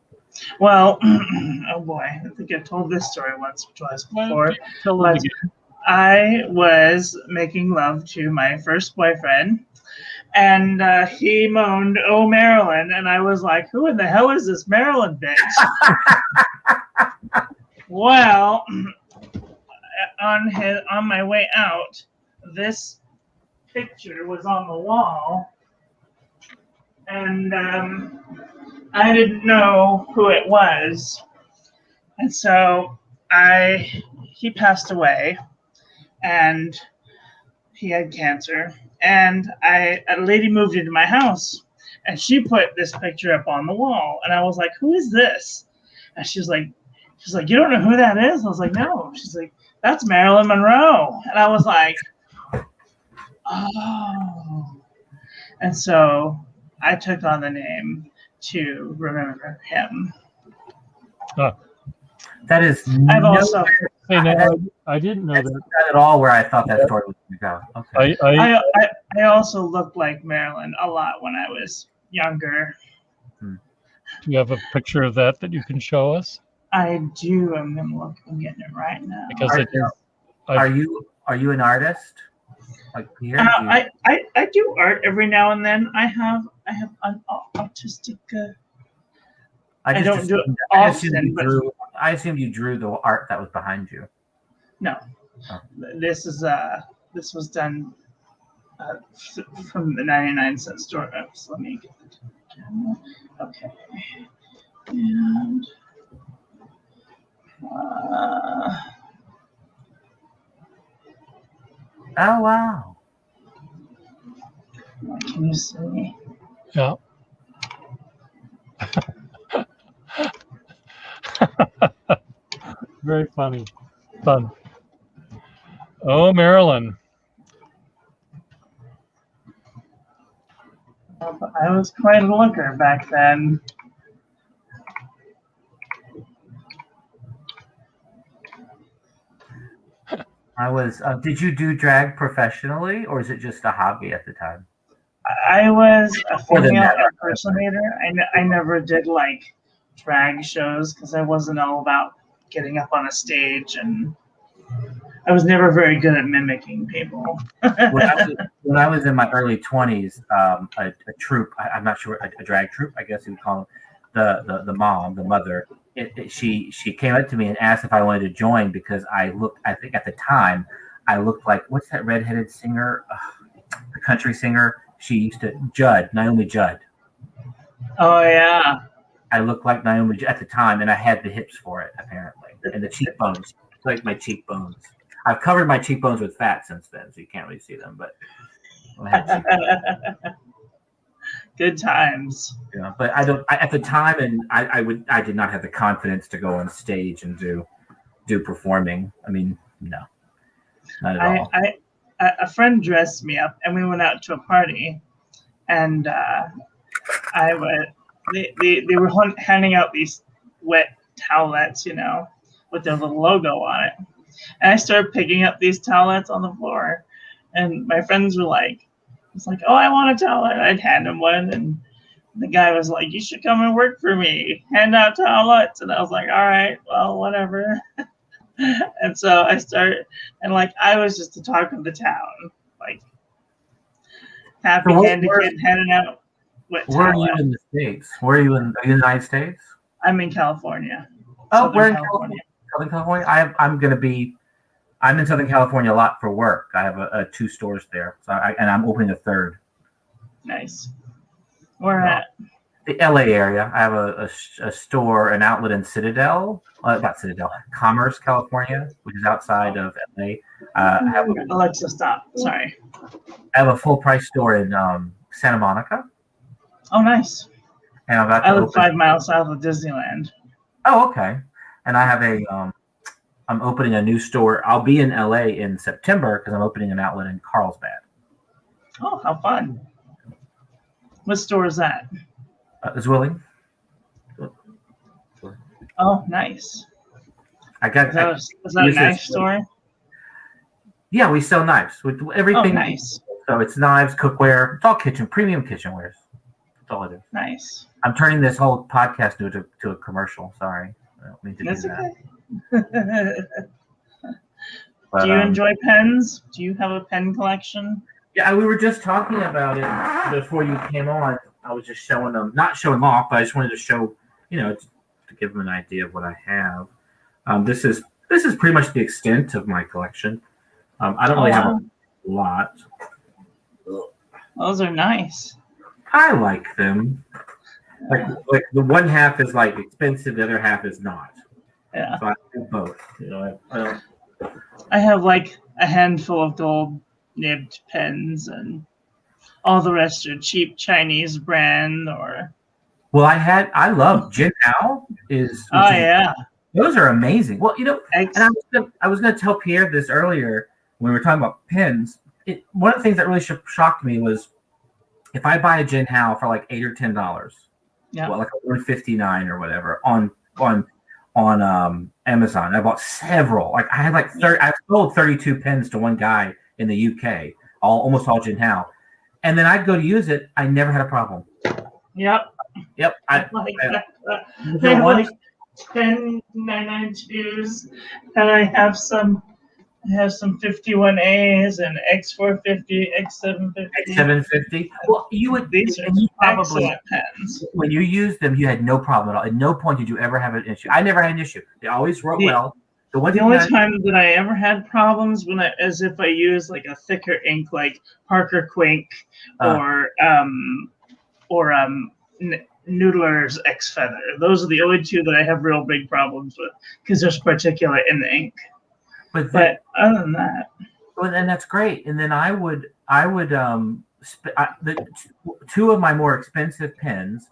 Well, oh boy, I think I've told this story once or twice before. Tell it again. I was making love to my first boyfriend, and he moaned, "Oh, Marilyn," and I was like, "Who in the hell is this Marilyn bitch?" Well, on my way out, this picture was on the wall, and I didn't know who it was, and so he passed away, and he had cancer, and a lady moved into my house, and she put this picture up on the wall, and I was like, "Who is this?" And she's like, "You don't know who that is?" I was like, "No." She's like, "That's Marilyn Monroe," and I was like, "Oh," and so I took on the name to remember him. That is I've also Hey, no, I didn't know that's that. not at all where I thought that story was going to go. Okay. I also looked like Marilyn a lot when I was younger. Do you have a picture of that you can show us? I do. I'm gonna look. I'm getting it right now. Because Are you an artist? Like here? I do art every now and then. I have an autistic. I don't do it often, but I assumed you drew the art that was behind you. no. Oh. This was done from the 99-cent store. So let me get the camera. Okay. And Oh wow! can you see? Yeah. Very funny. Fun. Oh, Marilyn. I was quite a looker back then. I was. Did you do drag professionally, or is it just a hobby at the time? I was a More than female that. impersonator. I never did like drag shows because I wasn't all about getting up on a stage, and I was never very good at mimicking people. When I was in my early 20s, a troupe, I'm not sure, a drag troupe, I guess you would call them, the mother, she came up to me and asked if I wanted to join because I think at the time, I looked like, what's that redheaded singer, the country singer? She used to, Naomi Judd. Oh, yeah. I looked like Naomi Judd at the time, and I had the hips for it, apparently, and the cheekbones, like my cheekbones. I've covered my cheekbones with fat since then, so you can't really see them, but I had cheekbones. Good times. Yeah, but at the time, and I did not have the confidence to go on stage and do do performing. I mean, no, not at all. A friend dressed me up, and we went out to a party, and they were handing out these wet towelettes, with their little logo on it. And I started picking up these towelettes on the floor, and my friends were like, "It's like, oh, I want a towelette." I'd hand them one, and the guy was like, "You should come and work for me, hand out towelettes." And I was like, "All right, well, whatever." And so I started, and I was just the talk of the town, happy handy kid handing out wet towelettes. Where are you in the States? Where are you in the United States? I'm in California. Oh, where in California? Southern California. I'm in Southern California a lot for work. I have 2 stores there, and I'm opening a 3rd. Nice. Where at? The LA area. I have a store, an outlet in Commerce, California, which is outside of LA. Alexa, stop. Sorry. I have a full price store in Santa Monica. Oh, nice. And I live 5 miles south of Disneyland. Oh, okay. And I have I'm opening a new store. I'll be in LA in September because I'm opening an outlet in Carlsbad. Oh, how fun. What store is that? Zwilling. Oh, nice. Is that a knife store? Yeah, we sell knives with everything. Oh, nice. So it's knives, cookware. It's all premium kitchenwares. That's all it is. Nice. I'm turning this whole podcast to a commercial. Sorry. I don't mean to do that. Okay. But, do you enjoy pens? Do you have a pen collection? Yeah, we were just talking about it before you came on. I was just showing them, not showing off, but I just wanted to show, to give them an idea of what I have. This is pretty much the extent of my collection. I don't really have a lot. Those are nice. I like them. Like the one half is expensive, the other half is not. Yeah. So I do both. I have a handful of gold nibbed pens, and all the rest are cheap Chinese brand or. Well, I love Jinhao yeah. Those are amazing. Well, and I was going to tell Pierre this earlier when we were talking about pens. One of the things that really shocked me was if I buy a Jinhao for $8 or $10, well, $159 or whatever on Amazon. I bought several. I had 30. I sold 32 pens to one guy in the UK, almost all Jinhao, and then I'd go to use it. I never had a problem. Yep. I have 10 992s, and I have some 51As and X450, X750. X750. Well, these are probably pens. When you used them, you had no problem at all. At no point did you ever have an issue. I never had an issue. They always wrote well. The only time that I ever had problems as if I used a thicker ink like Parker Quink or Noodler's X Feather. Those are the only 2 that I have real big problems with because there's particulate in the ink. But other than that, well, and that's great. And then I would the 2 of my more expensive pens,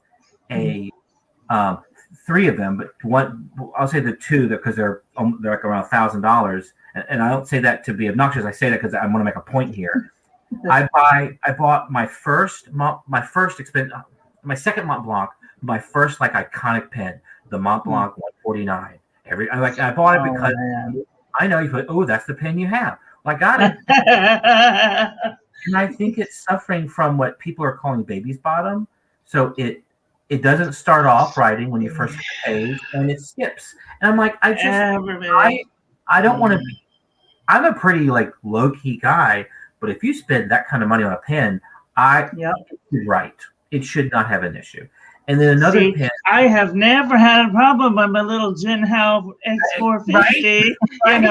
3 of them, but one I'll say the 2 because they're around $1,000. And I don't say that to be obnoxious. I say that because I want to make a point here. I bought my second Mont Blanc, my first iconic pen, the Mont Blanc 149. I bought it because I know you put, that's the pen you have. Well, I got it. And I think it's suffering from what people are calling baby's bottom. So it doesn't start off writing when you first hit the page, and it skips. And I'm like, I don't want to be. I'm a pretty low key guy, but if you spend that kind of money on a pen, right, it should not have an issue. And then another pen. I have never had a problem with my little Jinhao X450, and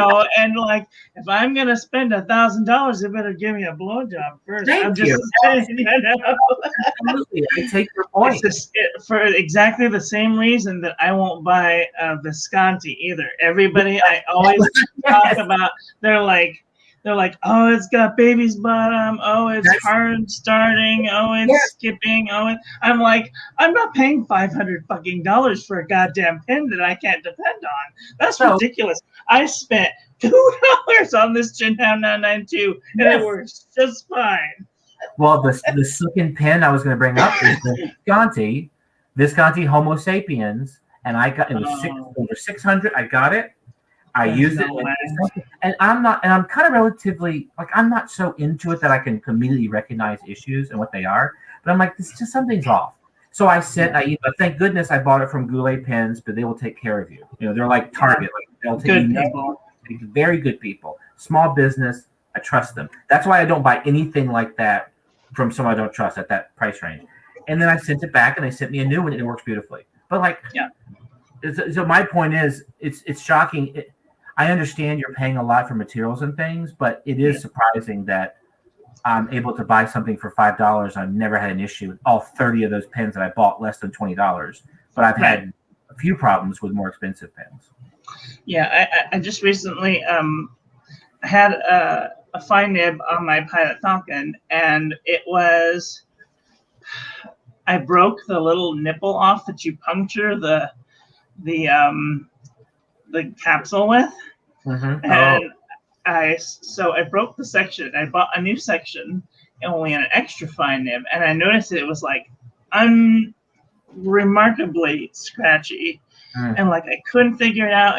if I'm gonna spend $1,000, they better give me a blowjob first. Thank you. Absolutely, I take your point. For exactly the same reason that I won't buy Visconti either. Everybody I always talk about, they're they're like, oh, it's got baby's bottom. Oh, it's hard starting. Oh, it's skipping. Oh, I'm like, I'm not paying $500 for a goddamn pin that I can't depend on. That's ridiculous. I spent $2 on this Jinhao 992, and it works just fine. Well, the second pin I was going to bring up is the Visconti Homo sapiens, and I got it was over 600. I got it. I used it, and I'm kind of relatively like I'm not so into it that I can immediately recognize issues and what they are. But I'm like, this just something's off. So I said, thank goodness I bought it from Goulet Pens, but they will take care of you. You know, they're like Target. Like they'll take people. Very good people, small business. I trust them. That's why I don't buy anything like that from someone I don't trust at that price range. And then I sent it back, and they sent me a new one, and it works beautifully. But like, so my point is, it's shocking. I understand you're paying a lot for materials and things, but it is surprising that I'm able to buy something for $5. I've never had an issue with all 30 of those pens that I bought less than $20. But I've had a few problems with more expensive pens. Yeah, I just recently had a fine nib on my Pilot Falcon, and it was, I broke the little nipple off that you puncture the capsule with, and I broke the section. I bought a new section and only an extra fine nib, and I noticed that it was like unremarkably scratchy, and like I couldn't figure it out.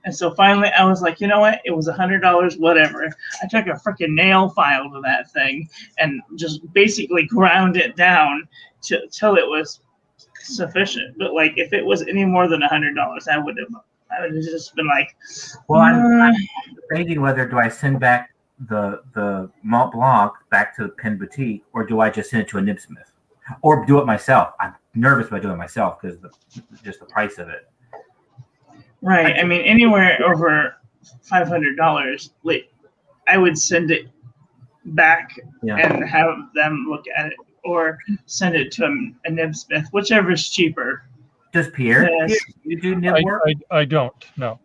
And so finally I was like, you know what? It was $100, whatever. I took a freaking nail file to that thing and just basically ground it down till it was sufficient. But like, if it was any more than $100, I would have just been like, well, I'm debating whether do I send back the Mont Blanc back to the Pen Boutique, or do I just send it to a nibsmith, or do it myself? I'm nervous about doing it myself because just the price of it. Right. I mean, anywhere over $500, like, I would send it back and have them look at it, or send it to a nibsmith, whichever is cheaper. Does Pierre? Yes. You do nib work? I don't. No.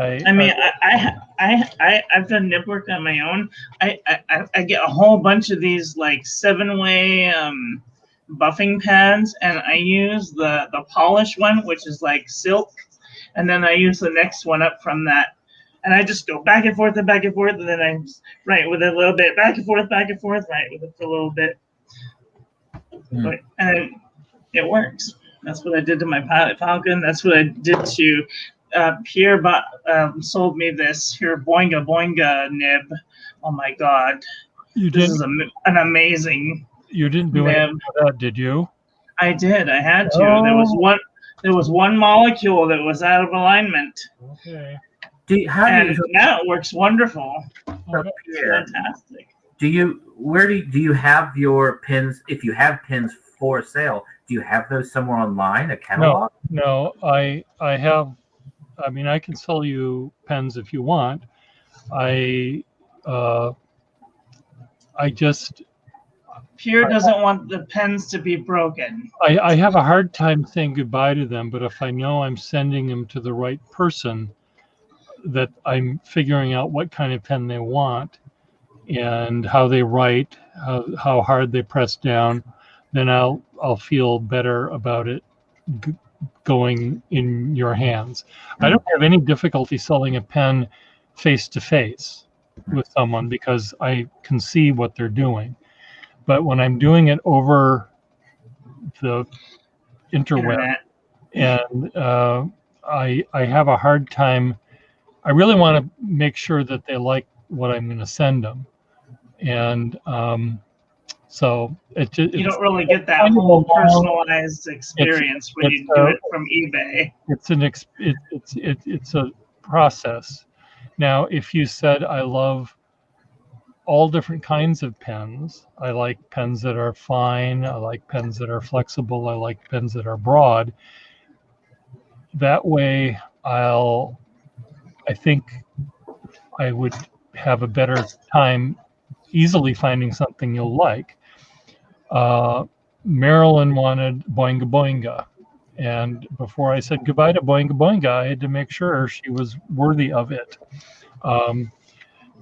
I've done nib work on my own. I get a whole bunch of these like 7-way buffing pads, and I use the polish one, which is like silk, and then I use the next one up from that, and I just go back and forth, and then I write with it a little bit, back and forth, write with it for a little bit, and it works. That's what I did to my Pilot Falcon. That's what I did to Pierre. Sold me this here Boinga nib. Oh my God, this is an amazing. You didn't do anything with that, did you? I did. I had to. There was one molecule that was out of alignment. Okay. Now it works wonderful. Pierre, fantastic. Do you have your pins? If you have pins for sale, do you have those somewhere online? A catalog? No. I have. I mean, I can sell you pens if you want. Pierre doesn't want the pens to be broken. I have a hard time saying goodbye to them, but if I know I'm sending them to the right person, that I'm figuring out what kind of pen they want and how they write, how hard they press down, then I'll feel better about it going in your hands. I don't have any difficulty selling a pen face to face with someone because I can see what they're doing. But when I'm doing it over the interweb, and I have a hard time. I really want to make sure that they like what I'm going to send them, and so you don't really get that whole personalized experience when you do it from eBay. It's a process. Now, if you said I love all different kinds of pens. I like pens that are fine. I like pens that are flexible. I like pens that are broad. That way, I think I would have a better time easily finding something you'll like. Marilyn wanted Boinga Boinga. And before I said goodbye to Boinga Boinga, I had to make sure she was worthy of it.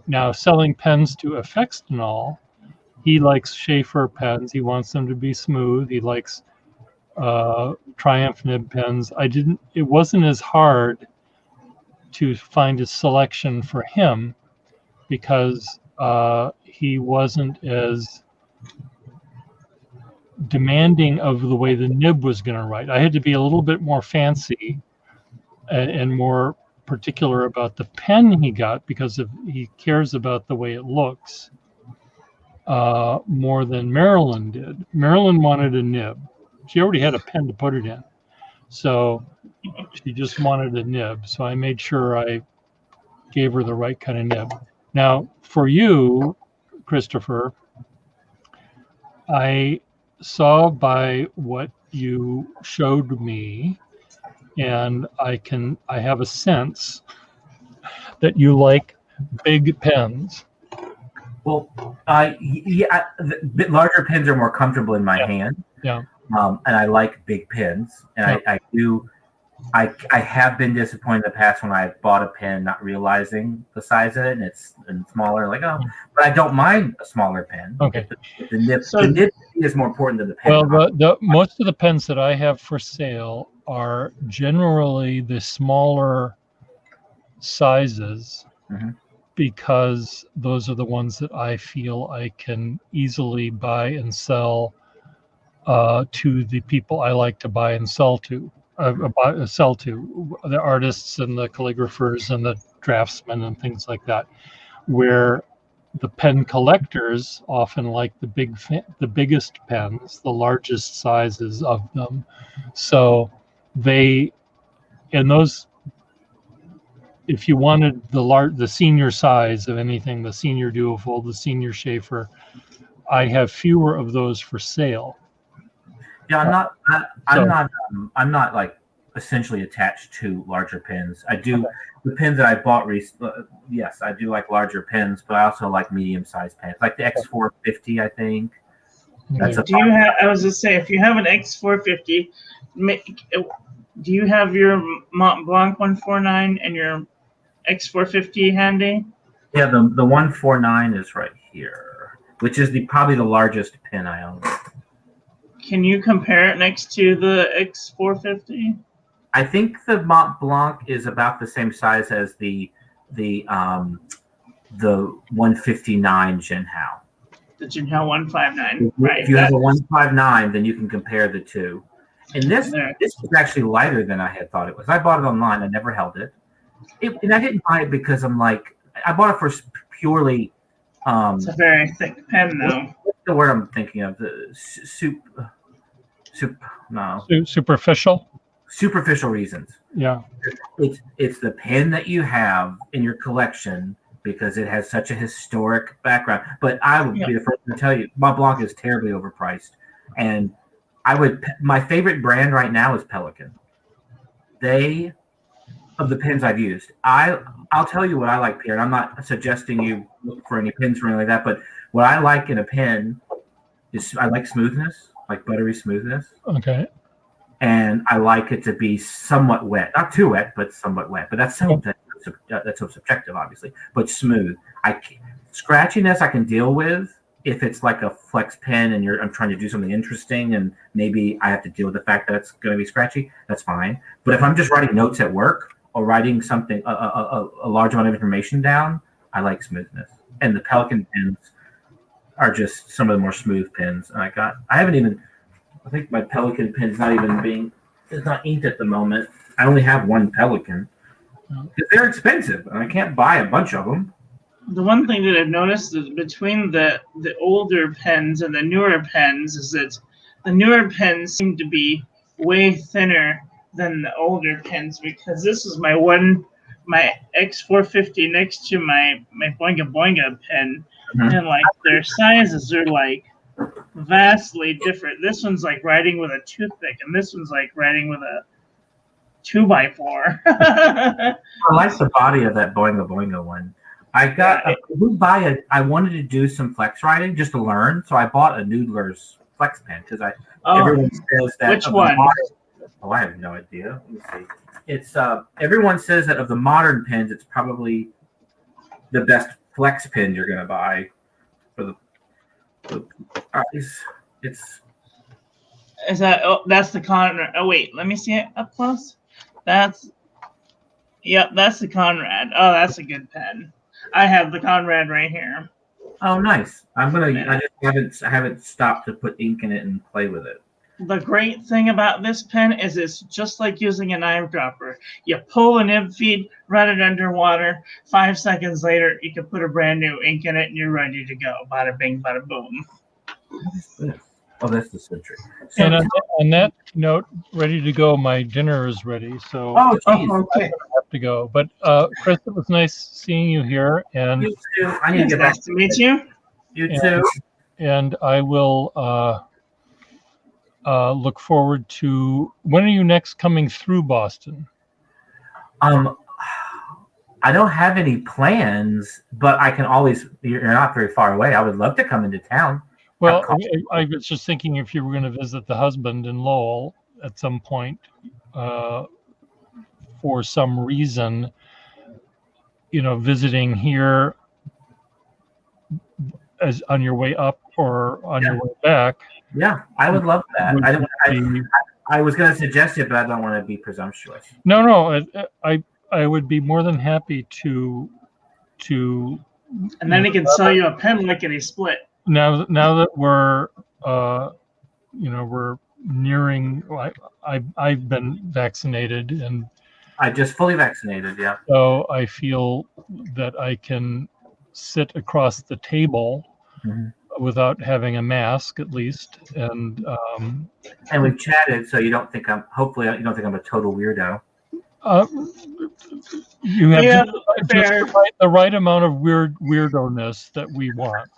Now, selling pens to Effextinol, he likes Schaefer pens. He wants them to be smooth. He likes Triumph nib pens. It wasn't as hard to find a selection for him because he wasn't as demanding of the way the nib was going to write. I had to be a little bit more fancy and more particular about the pen he got because he cares about the way it looks more than Marilyn did. Marilyn wanted a nib. She already had a pen to put it in. So she just wanted a nib. So I made sure I gave her the right kind of nib. Now, for you, Christopher, I saw by what you showed me, and I have a sense that you like big pens. Well, yeah, the larger pens are more comfortable in my hand. Yeah. And I like big pens, and I have been disappointed in the past when I bought a pen not realizing the size of it, and it's smaller. Like, oh, but I don't mind a smaller pen. Okay. The nib is more important than the pen. Well, the most of the pens that I have for sale are generally the smaller sizes because those are the ones that I feel I can easily buy and sell to the people I like to buy and sell to. The artists and the calligraphers and the draftsmen and things like that, where the pen collectors often like the biggest pens, the largest sizes of them. So if you wanted the senior size of anything, the senior Duofold, the senior Schaefer, I have fewer of those for sale. Yeah, I'm not like essentially attached to larger pens. I do the pens that I bought recently. Yes, I do like larger pens, but I also like medium-sized pens, like the X450. I think. I was just saying, if you have an X450, do you have your Mont Blanc 149 and your X450 handy? Yeah, the 149 is right here, which is probably the largest pen I own. Can you compare it next to the X450? I think the Mont Blanc is about the same size as the 159 Jinhao. The Jinhao 159, right? If you have a 159, then you can compare the two. And this is actually lighter than I had thought it was. I bought it online. I never held it. And I didn't buy it because I'm like, I bought it for purely. It's a very thick pen, though. What's the word I'm thinking of? Superficial reasons. Yeah. It's the pen that you have in your collection because it has such a historic background. But I would be the first to tell you, Mont Blanc is terribly overpriced. And my favorite brand right now is Pelikan. Of the pens I've used, I'll tell you what I like, Pierre. And I'm not suggesting you look for any pens or anything like that, but what I like in a pen is I like smoothness, like buttery smoothness. Okay. And I like it to be somewhat wet, not too wet, but somewhat wet. But that's so subjective, obviously. But smooth. Scratchiness I can deal with if it's like a flex pen and I'm trying to do something interesting and maybe I have to deal with the fact that it's going to be scratchy. That's fine. But if I'm just writing notes at work or writing something a large amount of information down, I like smoothness. And the Pelikan pens are just some of the more smooth pens. And I think my Pelikan pen is not inked at the moment. I only have one Pelikan. Because they're expensive, and I can't buy a bunch of them. The one thing that I've noticed is between the older pens and the newer pens is that the newer pens seem to be way thinner than the older pens, because this is my X450 next to my Boinga Boinga pen, and like their sizes are like vastly different. This one's like writing with a toothpick, and this one's like writing with a 2x4. I like the body of that Boinga Boinga one. I wanted to do some flex writing just to learn, so I bought a Noodler's flex pen because everyone says that. Which one? I have no idea. Let me see. It's everyone says that of the modern pens, it's probably the best flex pin you're going to buy for the it's Is that? Oh, that's the Conrad. Oh wait, let me see it up close. That's the Conrad. Oh, that's a good pen. I have the Conrad right here. oh nice. I haven't stopped to put ink in it and play with it. The great thing about this pen is it's just like using an eyedropper. You pull a nib feed, run it underwater. 5 seconds later, you can put a brand new ink in it, and you're ready to go. Bada bing, bada boom. What is this? Oh, that's the Century. So, And on that note, ready to go. My dinner is ready, so oh, geez. Okay. I have to go. But Chris, it was nice seeing you here, and You too. I need to It's get back. nice to meet you. You Yeah. too. and I will look forward to. When are you next coming through Boston? I don't have any plans, but I can always. You're not very far away. I would love to come into town. Well, I was just thinking if you were going to visit the husband in Lowell at some point, for some reason, visiting here as on your way up or on your way back. Yeah, I would love that. would be- I was going to suggest it, but I don't want to be presumptuous. No, I would be more than happy to. And then he can sell you a pen lickety split. Now that we're we're nearing. I've been vaccinated, and I just fully vaccinated. Yeah. so I feel that I can sit across the table without having a mask, at least. And we've chatted, so you don't think I'm. Hopefully, you don't think I'm a total weirdo. You have Yeah, just the right amount of weirdo-ness that we want.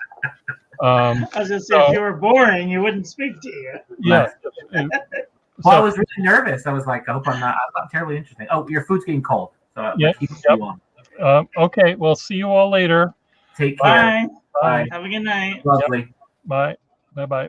I was going to say, if you were boring, you wouldn't speak to you. Yeah. Well, I was really nervous. I was like, I hope I'm not terribly interesting. Oh, your food's getting cold. So Yep, keep you on. Okay. Well, see you all later. Take care. Bye. Bye. Have a good night. Lovely. Bye. Bye.